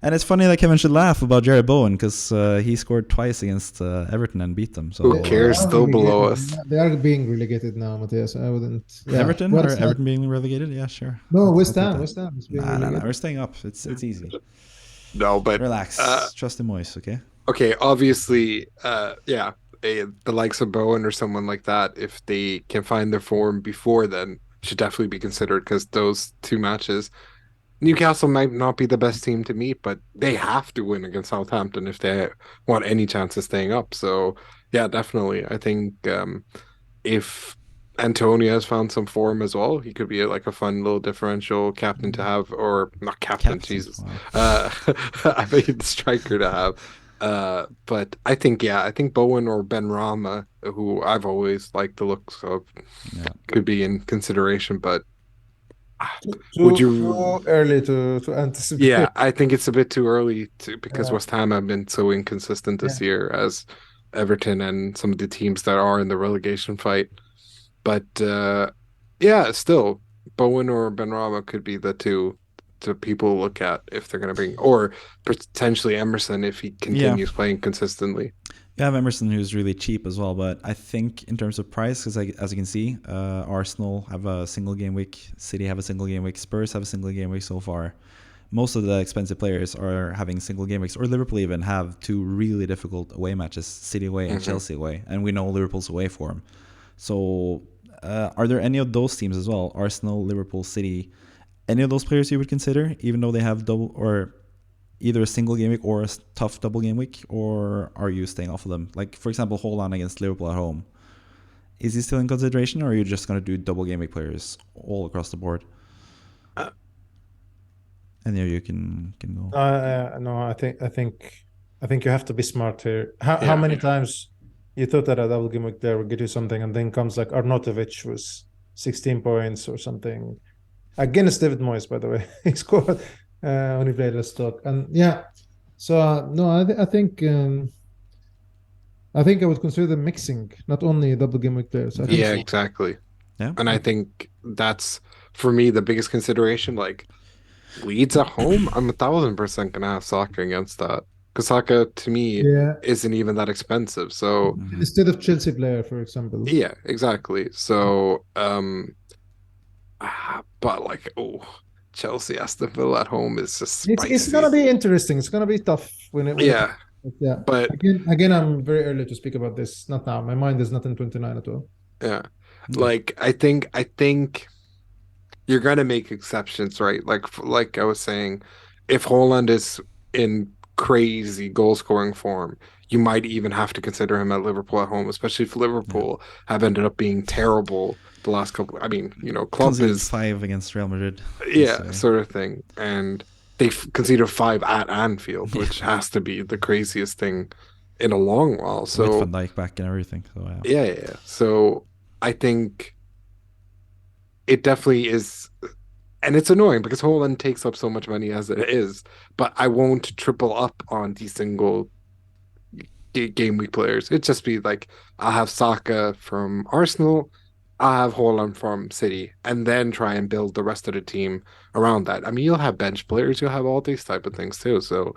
And it's funny that Kevin should laugh about Jared Bowen because he scored twice against Everton and beat them. So who cares? Still below us. They are being relegated now, Matthias. I wouldn't. Yeah. Everton or Everton being relegated? Yeah, sure. No, West Ham. West Ham is being relegated. Nah, we're staying up. It's easy. No, but relax. Trust in Moyes, okay? Okay, obviously, the likes of Bowen or someone like that, if they can find their form before then, should definitely be considered because those two matches, Newcastle might not be the best team to meet, but they have to win against Southampton if they want any chance of staying up. So, yeah, definitely. I think if Antonio has found some form as well, he could be like a fun little differential captain to have, or not captain, Jesus. Wow. I mean, striker to have. But I think Bowen or Ben Rama, who I've always liked the looks of, could be in consideration. But too early to anticipate? Yeah, I think it's a bit too early because West Ham have been so inconsistent this year as Everton and some of the teams that are in the relegation fight. But still, Bowen or Benrahma could be the two to people look at if they're going to bring, or potentially Emerson if he continues playing consistently. You have Emerson, who's really cheap as well, but I think in terms of price, because as you can see, Arsenal have a single game week, City have a single game week, Spurs have a single game week so far. Most of the expensive players are having single game weeks, or Liverpool even have two really difficult away matches, City away and Chelsea away, and we know Liverpool's away form. So are there any of those teams as well, Arsenal, Liverpool, City, any of those players you would consider, even though they have double or either a single game week or a tough double game week, or are you staying off of them? Like, for example, Haaland against Liverpool at home. Is he still in consideration, or are you just going to do double game week players all across the board? Any of you can go. No, I think you have to be smart here. How many times you thought that a double game week there would get you something, and then comes like Arnautovic was 16 points or something against David Moyes, by the way. He scored when he played last talk, and so no, I think I would consider them mixing, not only double game week players. Exactly. Yeah, and I think that's for me the biggest consideration. Like Leeds at home, I'm 1,000% gonna have Saka against that. Because Saka, to me, isn't even that expensive. So instead of Chelsea player, for example. Yeah, exactly. So, but like, Chelsea Aston Villa at home is just spicy. It's gonna be interesting. It's gonna be tough but again, I'm very early to speak about this. Not now. My mind is not in 29 at all. Yeah, like I think you're gonna make exceptions, right? Like I was saying, if Haaland is in crazy goal scoring form, you might even have to consider him at Liverpool at home, especially if Liverpool have ended up being terrible the last couple. I mean, Klopp is 5 against Real Madrid. Sort of thing, and they've conceded 5 at Anfield, which has to be the craziest thing in a long while. So with Van Dijk back and everything. So So I think it definitely is. And it's annoying because Haaland takes up so much money as it is, but I won't triple up on these single game week players. It'd just be like, I'll have Saka from Arsenal, I'll have Haaland from City, and then try and build the rest of the team around that. I mean, you'll have bench players, you'll have all these type of things too. So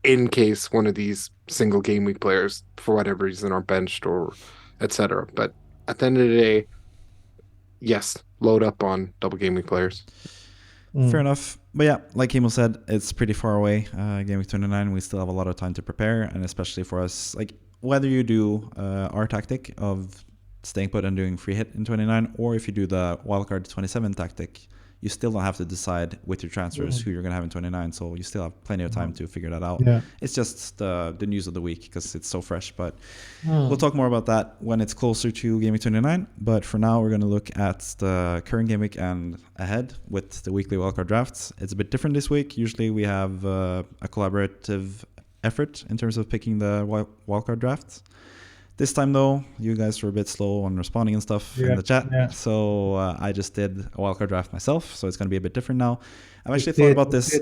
in case one of these single game week players, for whatever reason, are benched or etc. But at the end of the day, yes, load up on double game week players. Fair enough. But yeah, like Emil said, it's pretty far away. Game week 29, we still have a lot of time to prepare, and especially for us, like whether you do our tactic of staying put and doing free hit in 29, or if you do the wildcard 27 tactic, you still don't have to decide with your transfers who you're going to have in 29. So you still have plenty of time to figure that out. Yeah. It's just the news of the week because it's so fresh. But we'll talk more about that when it's closer to Game Week 29. But for now, we're going to look at the current Game Week and ahead with the weekly wildcard drafts. It's a bit different this week. Usually we have a collaborative effort in terms of picking the wildcard drafts. This time, though, you guys were a bit slow on responding and stuff in the chat. Yeah. So I just did a wildcard draft myself. So it's going to be a bit different now. I've actually thought about this.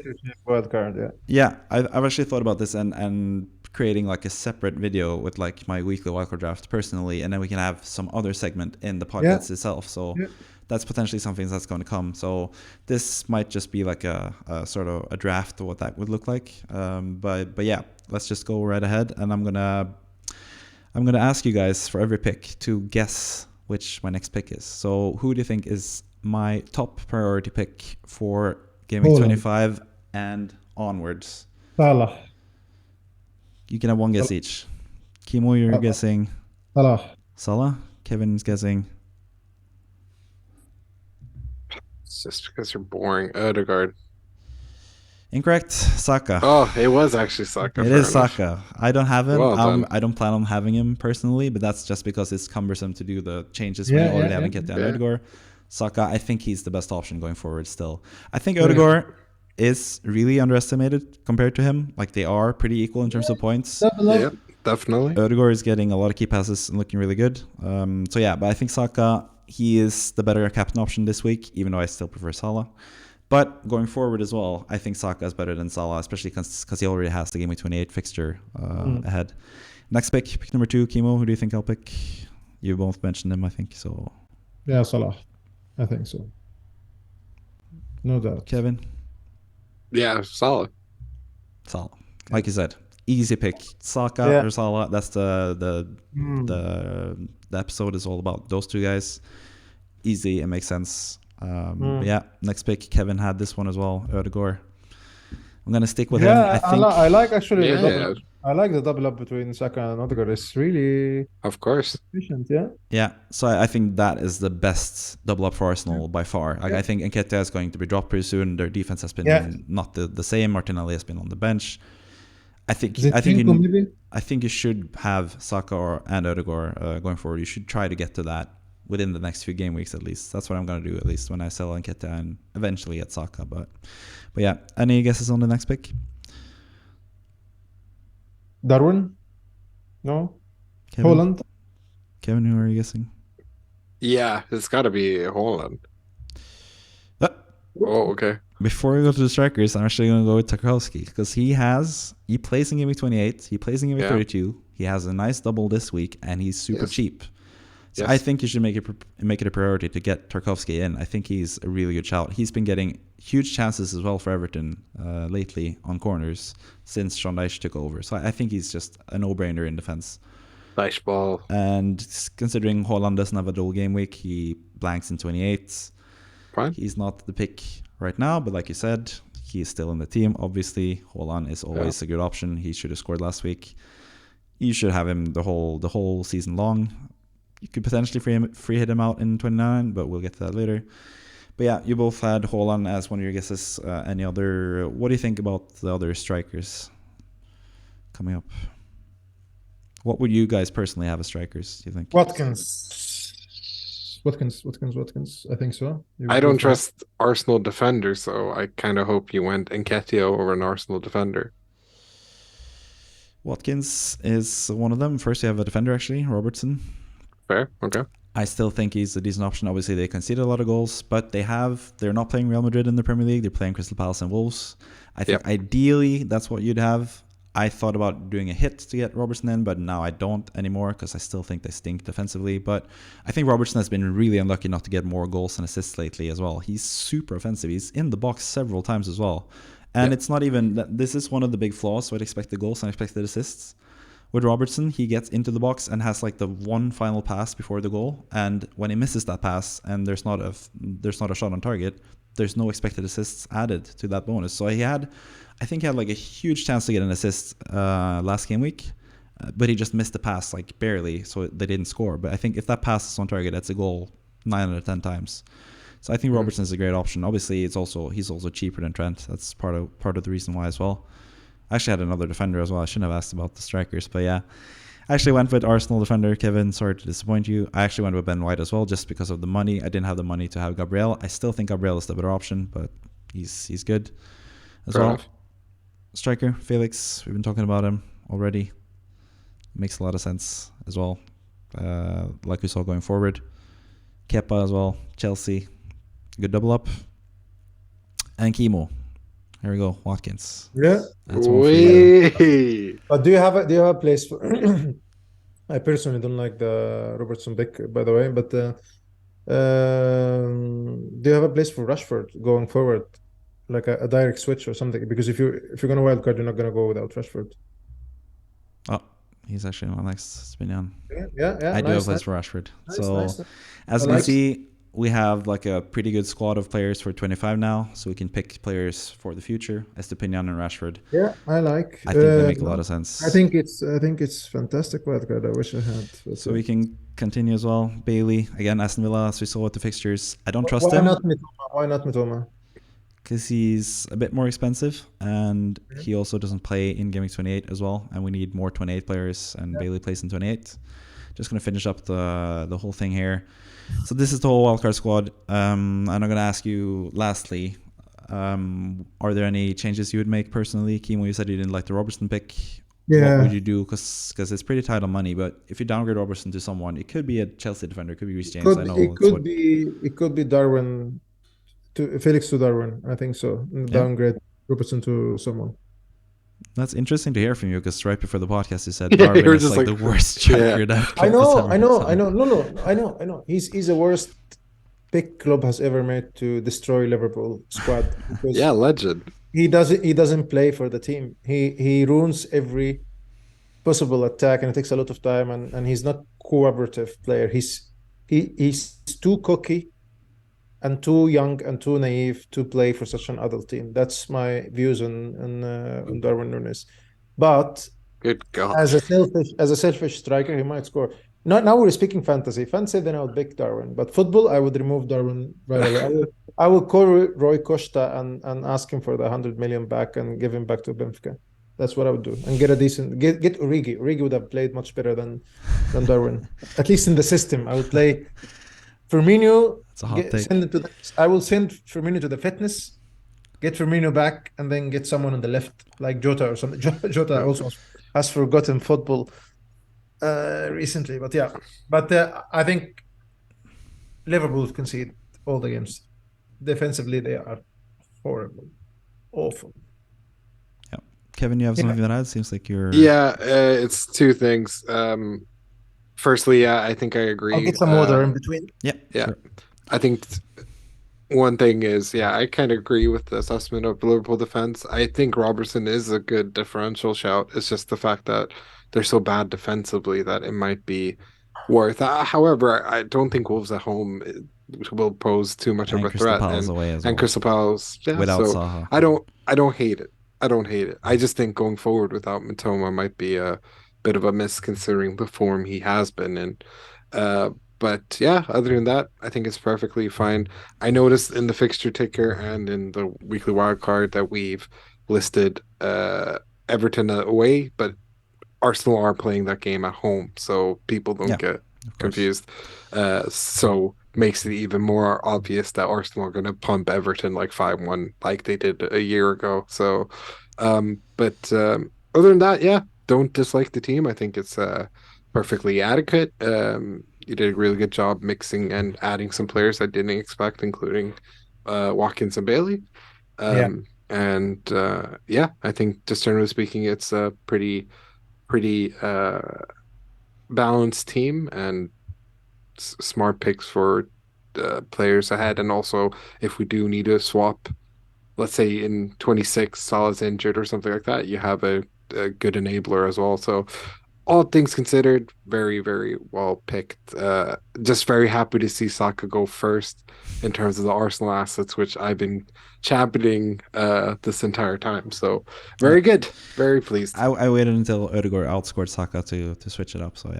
Wildcard, yeah, I've actually thought about this and creating like a separate video with like my weekly wildcard draft personally. And then we can have some other segment in the podcast itself. So that's potentially something that's going to come. So this might just be like a sort of a draft of what that would look like. But yeah, let's just go right ahead. And I'm going to ask you guys for every pick to guess which my next pick is. So who do you think is my top priority pick for Game Week 25 and onwards? Salah. You can have one guess each. Kimo, you're guessing? Salah. Kevin's guessing? It's just because you're boring. Odegaard. Incorrect. Saka. Oh, it was actually Saka. It is Saka. I don't have him. Well, I don't plan on having him personally, but that's just because it's cumbersome to do the changes when you already have Nketiah and Odegaard. Saka, I think he's the best option going forward still. I think Odegaard is really underestimated compared to him. Like they are pretty equal in terms of points. Yeah, definitely. Odegaard is getting a lot of key passes and looking really good. So yeah, but I think Saka, he is the better captain option this week, even though I still prefer Salah. But going forward as well, I think Saka is better than Salah, especially because he already has the Game Week 28 fixture ahead. Next pick number 2, Kimo. Who do you think I'll pick? You both mentioned him, I think. So yeah, Salah. I think so. No doubt. Kevin? Yeah, Salah. Like you said, easy pick. Saka or Salah. That's the episode is all about those two guys. Easy, it makes sense. Yeah, next pick. Kevin had this one as well. Odegaard. I'm gonna stick with him. I like actually. I like the double up between Saka and Odegaard. It's really, of course, efficient. Yeah. So I think that is the best double up for Arsenal by far. I think Nketiah is going to be dropped pretty soon. Their defense has been not the same. Martinelli has been on the bench. I think you should have Saka and Odegaard going forward. You should try to get to that within the next few game weeks at least. That's what I'm going to do at least when I sell Nketiah and eventually at Saka. But yeah, any guesses on the next pick? Darwin? No? Holland? Kevin, who are you guessing? Yeah, it's got to be Holland. Oh, okay. Before we go to the strikers, I'm actually going to go with Tarkowski because he plays in Game Week 28, he plays in Game Week 32, he has a nice double this week, and he's super cheap. So I think you should make it a priority to get Tarkowski in. I think he's a really good shout. He's been getting huge chances as well for Everton lately on corners since Sean Dyche took over. So I think he's just a no-brainer in defense. Nice ball. And considering Holland doesn't have a dual game week, he blanks in 28. Fine. He's not the pick right now, but like you said, he's still in the team. Obviously, Holland is always a good option. He should have scored last week. You should have him the whole season long. You could potentially free hit him out in 29, but we'll get to that later. But yeah, you both had Haaland as one of your guesses. Any other? What do you think about the other strikers coming up? What would you guys personally have as strikers, do you think? Watkins. I think so. I don't trust Arsenal defenders, so I kind of hope you went Nketiah over an Arsenal defender. Watkins is one of them. First, you have a defender, actually, Robertson. Fair, okay. I still think he's a decent option. Obviously, they conceded a lot of goals, but they're not playing Real Madrid in the Premier League. They're playing Crystal Palace and Wolves. I think ideally that's what you'd have. I thought about doing a hit to get Robertson in, but now I don't anymore because I still think they stink defensively. But I think Robertson has been really unlucky not to get more goals and assists lately as well. He's super offensive. He's in the box several times as well. And it's not even... This is one of the big flaws with expected goals and expected assists. With Robertson, he gets into the box and has like the one final pass before the goal. And when he misses that pass and there's not a shot on target, there's no expected assists added to that bonus. So I think he had like a huge chance to get an assist last game week, but he just missed the pass like barely, so they didn't score. But I think if that pass is on target, that's a goal 9 out of 10 times. So I think Robertson is a great option. Obviously, he's also cheaper than Trent. That's part of the reason why as well. I actually had another defender as well. I shouldn't have asked about the strikers, but yeah. I actually went with Arsenal defender, Kevin. Sorry to disappoint you. I actually went with Ben White as well, just because of the money. I didn't have the money to have Gabriel. I still think Gabriel is the better option, but he's good as Fair well. enough. Striker, Felix. We've been talking about him already. Makes a lot of sense as well. Like we saw going forward. Kepa as well. Chelsea. Good double up. And Chemo. Here we go. Watkins. Yeah. That's one for you. But do you have a place for... I personally don't like the Robertson pick, by the way, but do you have a place for Rashford going forward? Like a direct switch or something? Because if you're gonna wildcard, you're not gonna go without Rashford. Oh, he's actually my next opinion. Yeah. I do have a place for Rashford. Nice. As you can see, we have like a pretty good squad of players for 25 now, so we can pick players for the future. Estepinian and Rashford. Yeah, I think they make a lot of sense. I think it's fantastic wildcard. I wish I had. So we can continue as well. Bailey again, Aston Villa. As we saw with the fixtures, I don't trust him. Why not Mitoma? Because he's a bit more expensive, and he also doesn't play in Gameweek 28 as well, and we need more 28 players, and Bailey plays in 28. Just going to finish up the whole thing here. So this is the whole wildcard squad, and I'm going to ask you lastly, are there any changes you would make personally? Kimo, you said you didn't like the Robertson pick. Yeah. What would you do? Because it's pretty tight on money, but if you downgrade Robertson to someone, it could be a Chelsea defender, it could be Reece James. It could be Darwin. Felix to Darwin, I think so. Downgrade Robertson to someone. That's interesting to hear from you, because right before the podcast you said Darwin is like the worst striker that I know. No, I know. He's the worst pick club has ever made to destroy Liverpool squad. Legend. He doesn't play for the team. He ruins every possible attack, and it takes a lot of time, and he's not cooperative player. He's too cocky and too young and too naive to play for such an adult team. That's my views on Darwin Núñez. But good God, as a selfish striker, he might score. Now we're speaking fantasy. Fantasy, then I would pick Darwin. But football, I would remove Darwin right away. I will call Roy Costa and ask him for the 100 million back and give him back to Benfica. That's what I would do, and get Origi. Origi would have played much better than Darwin, at least in the system. I would play Firmino. I will send Firmino to the fitness, get Firmino back, and then get someone on the left, like Jota or something. Jota also has forgotten football recently, but yeah. But I think Liverpool concede all the games. Defensively, they are horrible, awful. Yeah, Kevin, you have something that add? Seems like you're. Yeah, it's two things. Firstly, I think I agree. I'll get some water in between. Yeah. Sure. I think one thing is, I kind of agree with the assessment of Liverpool defense. I think Robertson is a good differential shout. It's just the fact that they're so bad defensively that it might be worth. However, I don't think Wolves at home will pose too much of a threat. And Crystal Palace, without Salah. I don't hate it. I just think going forward without Mitoma might be a bit of a miss considering the form he has been in. But other than that, I think it's perfectly fine. I noticed in the fixture ticker and in the weekly wildcard that we've listed Everton away, but Arsenal are playing that game at home, so people don't get confused. So makes it even more obvious that Arsenal are going to pump Everton like 5-1 like they did a year ago. So, but other than that, don't dislike the team. I think it's perfectly adequate. You did a really good job mixing and adding some players I didn't expect, including Watkins and Bailey. And I think just generally speaking, it's a pretty balanced team and smart picks for players ahead. And also, if we do need to swap, let's say in 26, Salah's injured or something like that, you have a good enabler as well. So all things considered, very, very well picked. Just very happy to see Saka go first in terms of the Arsenal assets, which I've been championing this entire time. So very good. Very pleased. I waited until Ødegaard outscored Saka to switch it up. So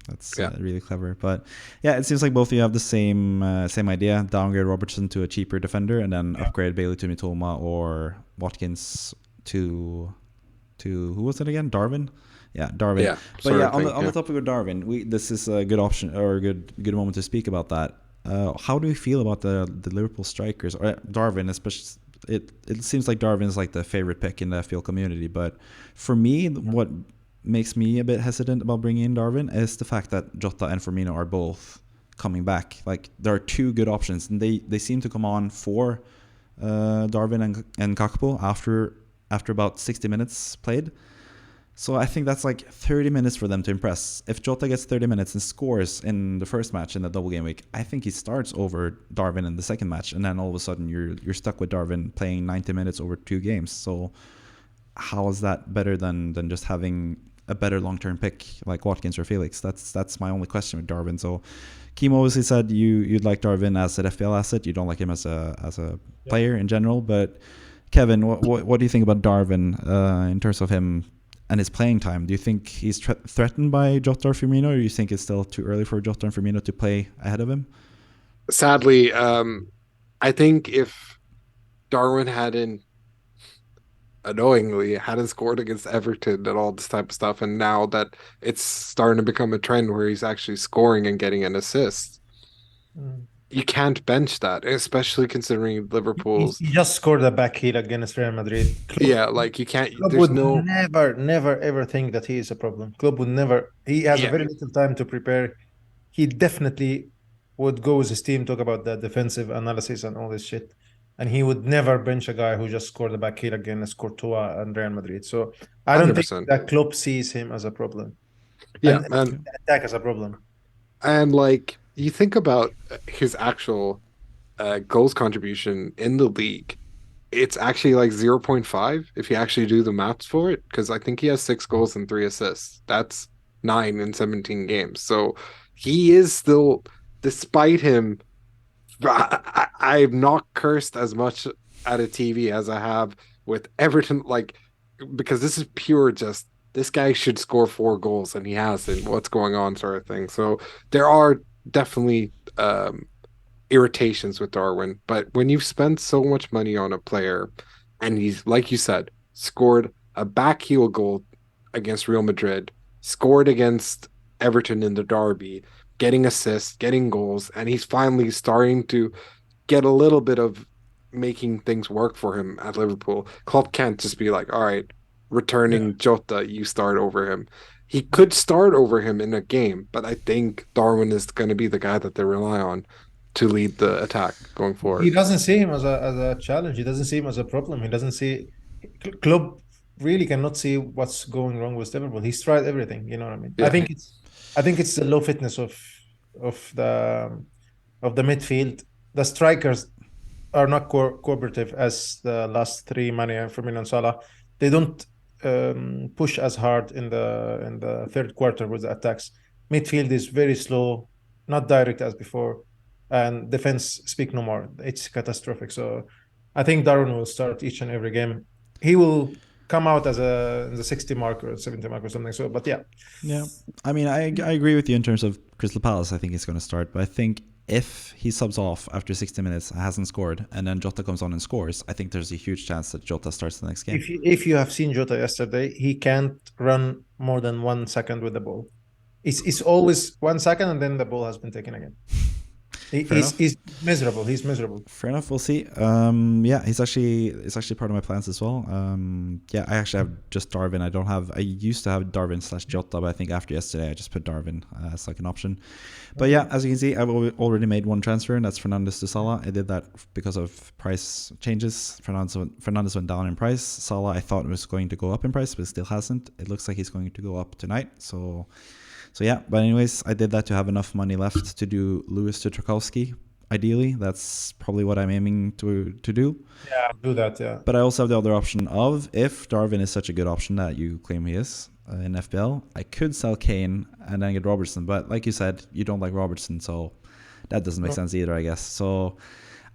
That's really clever. But yeah, it seems like both of you have the same idea. Downgrade Robertson to a cheaper defender, and then upgrade Bailey to Mitoma or Watkins to who was it again? Darwin. Yeah, Darwin. Yeah, but yeah, on the topic of Darwin, this is a good option or a good moment to speak about that. How do you feel about the Liverpool strikers or Darwin, especially? It seems like Darwin is like the favorite pick in the FPL community, but for me, what makes me a bit hesitant about bringing in Darwin is the fact that Jota and Firmino are both coming back. Like, there are two good options, and they seem to come on for Darwin and Gakpo after about 60 minutes played. So I think that's like 30 minutes for them to impress. If Jota gets 30 minutes and scores in the first match in the double game week, I think he starts over Darwin in the second match, and then all of a sudden you're stuck with Darwin playing 90 minutes over 2 games. So how is that better than just having a better long-term pick like Watkins or Felix? That's my only question with Darwin. So Kim obviously said you'd like Darwin as an FPL asset. You don't like him as a player in general. But Kevin, what do you think about Darwin in terms of him and his playing time? Do you think he's threatened by Jota or Firmino, or do you think it's still too early for Jota and Firmino to play ahead of him? Sadly, I think if Darwin hadn't scored against Everton and all this type of stuff, and now that it's starting to become a trend where he's actually scoring and getting an assist, you can't bench that, especially considering Liverpool's. He just scored a back heel against Real Madrid. Like you can't. Klopp would never ever think that he is a problem. Klopp would never. He has a very little time to prepare. He definitely would go with his team, talk about the defensive analysis and all this shit, and he would never bench a guy who just scored a back heel against Courtois and Real Madrid. So I don't 100%. Think that Klopp sees him as a problem. Yeah, and attack as a problem. And like, you think about his actual goals contribution in the league, it's actually like 0.5 if you actually do the maths for it, because I think he has 6 goals and 3 assists. That's 9 in 17 games. So he is still, despite him, I've not cursed as much at a TV as I have with Everton, like, because this is pure just, this guy should score 4 goals and he hasn't. What's going on, sort of thing. So there are definitely irritations with Darwin, but when you've spent so much money on a player and he's, like you said, scored a back heel goal against Real Madrid, scored against Everton in the derby, getting assists, getting goals, and he's finally starting to get a little bit of making things work for him at Liverpool. Klopp can't just be like, all right, returning Jota, you start over him. He could start over him in a game, but I think Darwin is going to be the guy that they rely on to lead the attack going forward. He doesn't see him as a challenge. He doesn't see him as a problem. He doesn't see Klopp really cannot see what's going wrong with Liverpool. He's tried everything. You know what I mean? Yeah. I think it's the low fitness of the midfield. The strikers are not cooperative as the last 3, Mane, Firmino, and Salah. They don't push as hard in the third quarter with the attacks. Midfield is very slow, not direct as before, and defense speak no more. It's catastrophic. So I think Darwin will start each and every game. He will come out as in the 60 mark or 70 mark or something. So, but yeah. I mean, I agree with you in terms of Crystal Palace. I think he's going to start, but I think if he subs off after 60 minutes, hasn't scored, and then Jota comes on and scores, I think there's a huge chance that Jota starts the next game. If you have seen Jota yesterday, he can't run more than 1 second with the ball. It's always 1 second, and then the ball has been taken again. He's miserable. He's miserable. Fair enough. We'll see. It's actually part of my plans as well. I actually have just Darwin. I used to have Darwin / Jota, but I think after yesterday I just put Darwin as like an option. But yeah, as you can see, I've already made 1 transfer, and that's Fernandes to Salah. I did that because of price changes. Fernandes went down in price. Salah, I thought was going to go up in price, but it still hasn't. It looks like he's going to go up tonight. So yeah, but anyways, I did that to have enough money left to do Lewis to Tarkowski. Ideally, that's probably what I'm aiming to do. Yeah, do that, yeah. But I also have the other option of, if Darwin is such a good option that you claim he is in FPL, I could sell Kane and then get Robertson. But like you said, you don't like Robertson, so that doesn't make sense either, I guess. So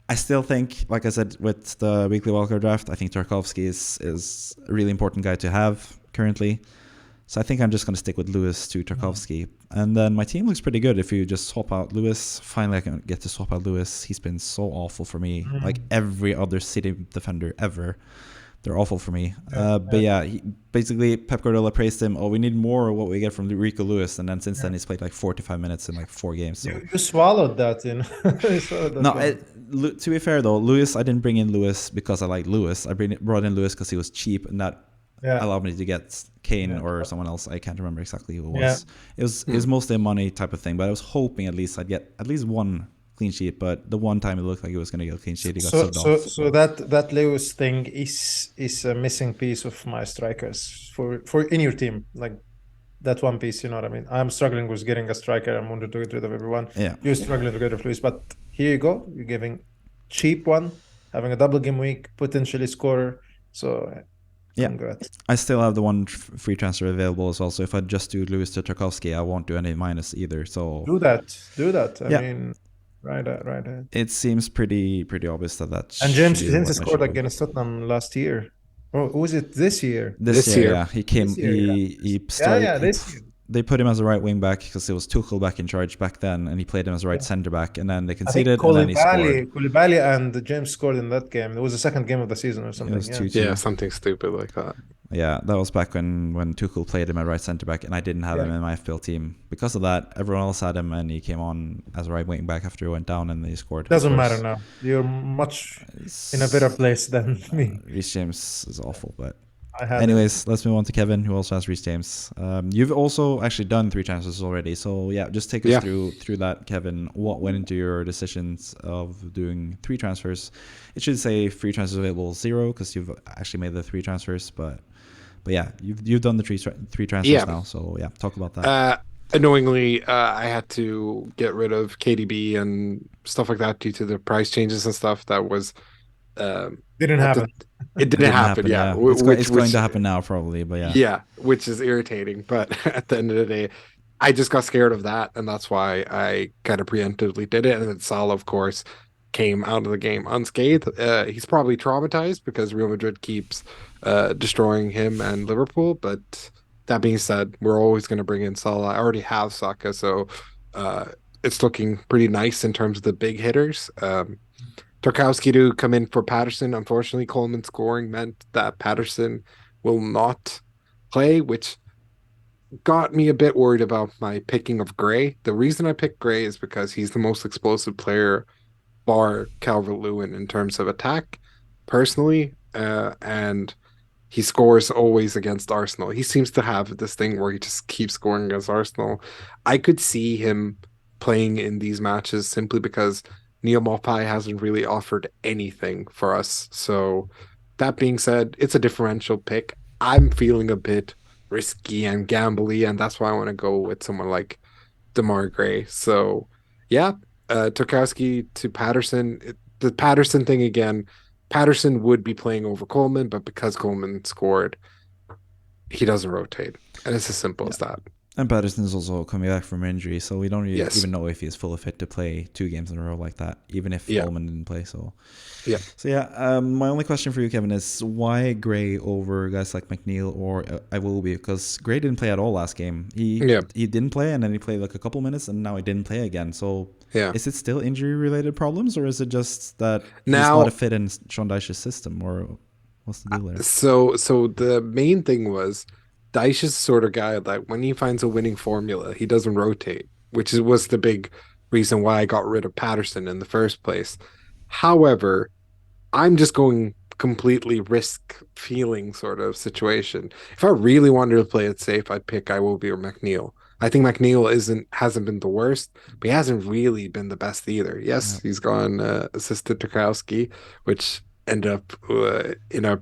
I still think, like I said, with the weekly wildcard draft, I think Tarkowski is a really important guy to have currently. So I think I'm just going to stick with Lewis to Tarkowski. And then my team looks pretty good if you just swap out Lewis. Finally, I can get to swap out Lewis. He's been so awful for me. Like every other City defender ever. They're awful for me. But yeah, basically Pep Guardiola praised him. Oh, we need more of what we get from Rico Lewis. And then since then, he's played like 45 minutes in like 4 games. So. You swallowed that in. To be fair though, Lewis, I didn't bring in Lewis because I like Lewis. I brought in Lewis because he was cheap and that allowed me to get Kane or someone else. I can't remember exactly who it was. It was mostly a money type of thing, but I was hoping at least I'd get at least one clean sheet, but the one time it looked like he was going to get a clean sheet, he got subbed off. So that Lewis thing is a missing piece of my strikers for in your team, like that one piece. You know what I mean? I'm struggling with getting a striker. I'm wanting to get rid of everyone. Yeah, you're struggling to get rid of Lewis, but here you go. You're giving cheap one, having a double game week, potentially scorer. So. Congrats. I still have the one free transfer available as well. So if I just do Lewis to Tarkowski, I won't do any minus either. So do that. I mean. Right. It seems pretty obvious that. And James scored against Tottenham last year. Oh, was it this year? This year, yeah. He came. He started. This year. They put him as a right wing back because it was Tuchel back in charge back then, and he played him as a right centre back. And then they conceded, and then he scored. Koulibaly and James scored in that game. It was the second game of the season or something. It was 2-2. Something stupid like that. Yeah, that was back when Tuchel played him at right centre back, and I didn't have him in my FPL team because of that. Everyone else had him, and he came on as a right wing back after he went down, and he scored. Doesn't matter now. You're much in a better place than me. Reece James is awful, but. Anyways, let's move on to Kevin, who also has Reece James. You've also actually done 3 transfers already, so yeah, just take us through that, Kevin. What went into your decisions of doing 3 transfers? It should say free transfers available 0 because you've actually made the 3 transfers, but yeah, you've done the 3 transfers now, so yeah, talk about that. Annoyingly, I had to get rid of KDB and stuff like that due to the price changes and stuff. That was didn't happen. It didn't happen. Yeah, it's going to happen now, probably. But yeah. Yeah, which is irritating. But at the end of the day, I just got scared of that, and that's why I kind of preemptively did it. And then Salah, of course, came out of the game unscathed. He's probably traumatized because Real Madrid keeps destroying him and Liverpool. But that being said, we're always going to bring in Salah. I already have Saka, so it's looking pretty nice in terms of the big hitters. Tarkowski to come in for Patterson. Unfortunately, Coleman scoring meant that Patterson will not play, which got me a bit worried about my picking of Gray. The reason I picked Gray is because he's the most explosive player bar Calvert-Lewin in terms of attack, personally, and he scores always against Arsenal. He seems to have this thing where he just keeps scoring against Arsenal. I could see him playing in these matches simply because Neil Maupay hasn't really offered anything for us. So that being said, it's a differential pick. I'm feeling a bit risky and gambly, and that's why I want to go with someone like DeMar Gray. So yeah, Tarkowski to Patterson. The Patterson thing again, Patterson would be playing over Coleman, but because Coleman scored, he doesn't rotate. And it's as simple as that. And Patterson's also coming back from injury, so we don't even know if he's fully fit to play 2 games in a row like that, even if Coleman didn't play. So my only question for you, Kevin, is why Gray over guys like McNeil or Iwobi? Because Gray didn't play at all last game. He didn't play, and then he played like a couple minutes, and now he didn't play again. So is it still injury-related problems, or is it just that he's not a fit in Sean Dyche's system, or what's the deal there? So the main thing was, Dyche is the sort of guy that when he finds a winning formula, he doesn't rotate, which was the big reason why I got rid of Patterson in the first place. However, I'm just going completely risk feeling sort of situation. If I really wanted to play it safe, I'd pick Iwobi or McNeil. I think McNeil hasn't been the worst, but he hasn't really been the best either. Yes, he's gone assisted Tarkowski, which ended up in a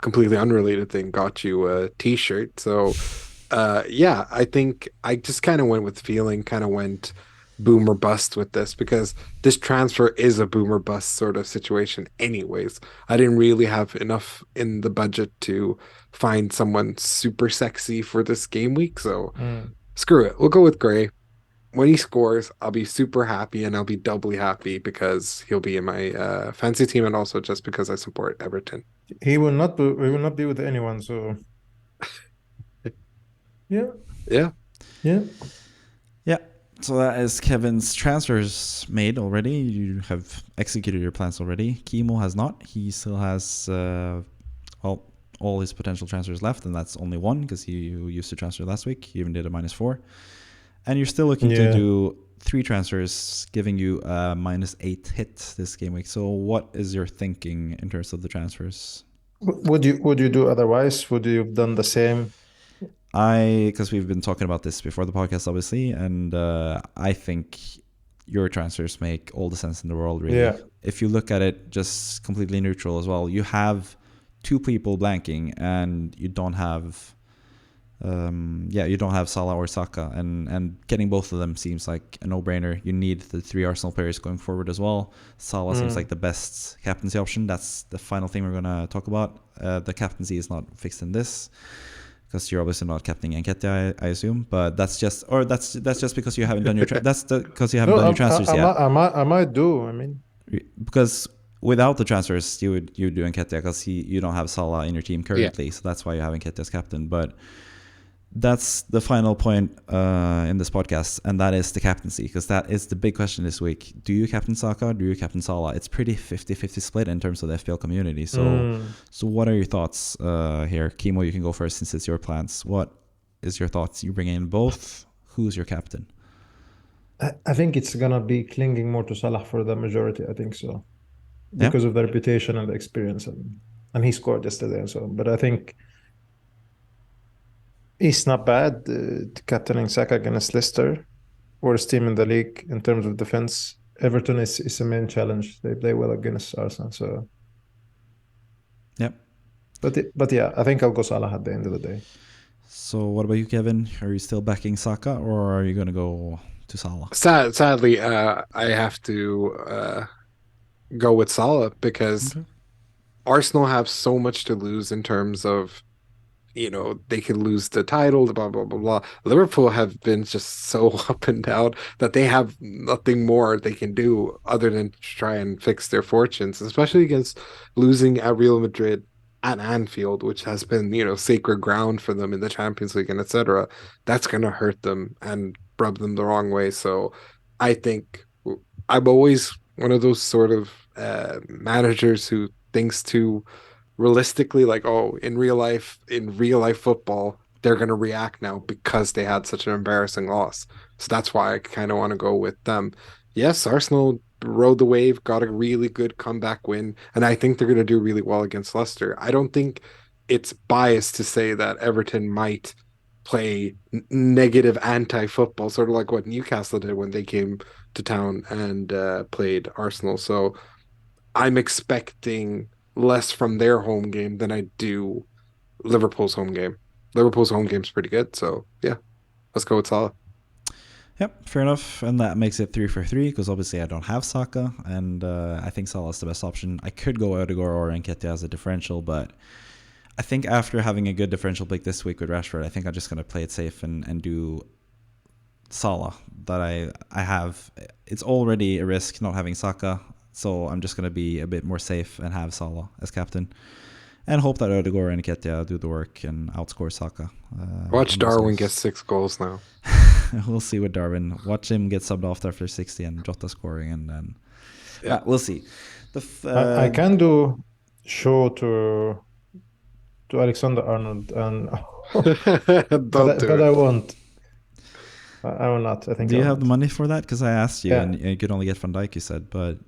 completely unrelated thing, got you a t-shirt. So I think I just kind of went with feeling, kind of went boom or bust with this, because this transfer is a boom or bust sort of situation anyways. I didn't really have enough in the budget to find someone super sexy for this game week, so screw it, we'll go with Gray. When he scores, I'll be super happy, and I'll be doubly happy because he'll be in my fantasy team, and also just because I support Everton. He will not be with anyone. So yeah. Yeah. So that is Kevin's transfers made already. You have executed your plans already. Kimo has not. He still has all his potential transfers left, and that's only one because he used to transfer last week. He even did a -4. And you're still looking to do 3 transfers, giving you a -8 hit this game week. So what is your thinking in terms of the transfers? Would you do otherwise? Would you have done the same? Because we've been talking about this before the podcast, obviously, and I think your transfers make all the sense in the world, really. Yeah. If you look at it just completely neutral as well, you have 2 people blanking, and you don't have, you don't have Salah or Saka, and getting both of them seems like a no-brainer. You need the 3 Arsenal players going forward as well. Salah seems like the best captaincy option. That's the final thing we're going to talk about. The captaincy is not fixed in this, because you're obviously not captaining Nketiah, I assume. But that's just because you haven't done your because you haven't done your transfers yet. I might do. I mean, because without the transfers, you do Nketiah because you don't have Salah in your team currently, so that's why you have Nketiah as captain. But that's the final point in this podcast, and that is the captaincy, because that is the big question this week. Do you captain Saka? Do you captain Salah? It's pretty 50-50 split in terms of the FPL community. So what are your thoughts here? Kimo, you can go first since it's your plans. What is your thoughts? You bring in both. Who's your captain? I think it's gonna be clinging more to Salah for the majority. I think so, because of the reputation and the experience, and he scored yesterday and so on. But I think he's not bad captaining Saka against Leicester, worst team in the league in terms of defense. Everton is a main challenge. They play well against Arsenal. So, But yeah, I think I'll go Salah at the end of the day. So what about you, Kevin? Are you still backing Saka, or are you going to go to Salah? Sadly, I have to go with Salah because Arsenal have so much to lose in terms of, they could lose the title, blah, blah, blah, blah. Liverpool have been just so up and down that they have nothing more they can do other than try and fix their fortunes, especially against losing at Real Madrid at Anfield, which has been, sacred ground for them in the Champions League and etc. That's going to hurt them and rub them the wrong way. So I think I'm always one of those sort of managers who thinks too realistically, like, oh, in real life football, they're going to react now because they had such an embarrassing loss. So that's why I kind of want to go with them. Yes, Arsenal rode the wave, got a really good comeback win, and I think they're going to do really well against Leicester. I don't think it's biased to say that Everton might play negative anti-football, sort of like what Newcastle did when they came to town and played Arsenal. So I'm expecting less from their home game than I do Liverpool's home game. Liverpool's home game's pretty good, so yeah, let's go with Salah. Yep, fair enough. And that makes it 3 for 3 because obviously I don't have Saka, and I think Salah is the best option. I could go Odegaard or Nketiah as a differential, but I think after having a good differential pick this week with Rashford, I think I'm just going to play it safe and do Salah. That I have. It's already a risk not having Saka, so I'm just going to be a bit more safe and have Salah as captain. And hope that Odegaard and Nketiah do the work and outscore Saka. Watch Darwin get 6 goals now. We'll see with Darwin. Watch him get subbed off after 60 and Jota scoring, and then we'll see. I can do show to Alexander Arnold, and but I won't. I will not. I think. Do you have the money for that? Because I asked you, and you could only get Van Dijk, you said, but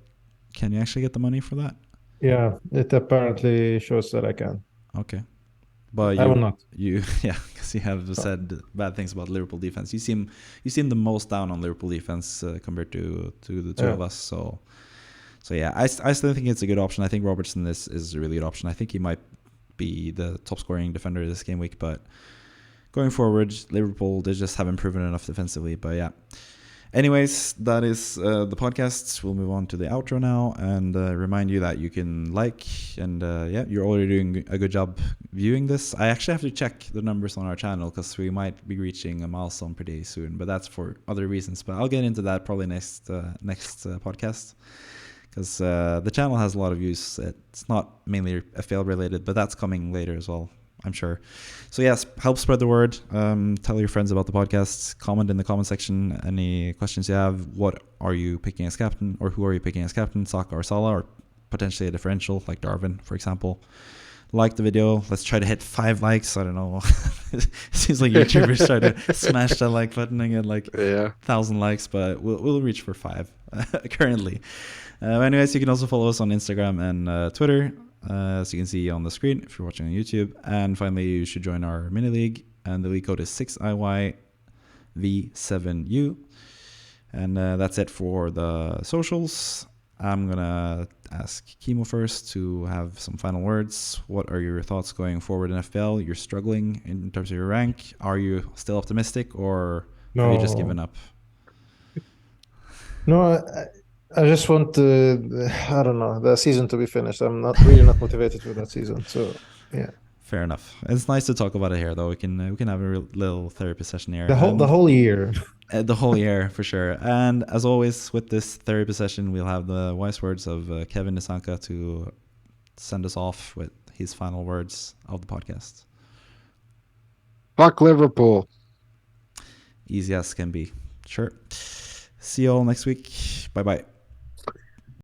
can you actually get the money for that? Yeah, it apparently shows that I can. Okay. But I will not. Because you have said bad things about Liverpool defense. You seem the most down on Liverpool defense compared to the two of us. So yeah, I still think it's a good option. I think Robertson is a really good option. I think he might be the top scoring defender this game week. But going forward, Liverpool, they just haven't proven enough defensively. But yeah. Anyways, that is the podcast. We'll move on to the outro now and remind you that you can like and you're already doing a good job viewing this. I actually have to check the numbers on our channel because we might be reaching a milestone pretty soon, but that's for other reasons. But I'll get into that probably next podcast because the channel has a lot of views. It's not mainly FPL related, but that's coming later as well. I'm sure. So yes, help spread the word. Tell your friends about the podcast. Comment in the comment section any questions you have. What are you picking as captain, or who are you picking as captain? Saka or Salah, or potentially a differential like Darwin, for example. Like the video. Let's try to hit 5 likes. I don't know. It seems like YouTubers try to smash that like button and get like 1,000 likes, but we'll reach for 5 currently. Anyways, you can also follow us on Instagram and Twitter, as you can see on the screen if you're watching on YouTube. And finally, you should join our mini league, and the league code is 6IYV7U. And that's it for the socials. I'm going to ask Kimo first to have some final words. What are your thoughts going forward in FPL? You're struggling in terms of your rank. Are you still optimistic, or have you just given up? No, I just want I don't know, the season to be finished. I'm not motivated for that season. So, yeah. Fair enough. It's nice to talk about it here, though. We can have a little therapy session here. The whole year. The whole year, for sure. And as always, with this therapy session, we'll have the wise words of Kevin Nisanka to send us off with his final words of the podcast. Fuck Liverpool. Easy as can be. Sure. See you all next week. Bye-bye.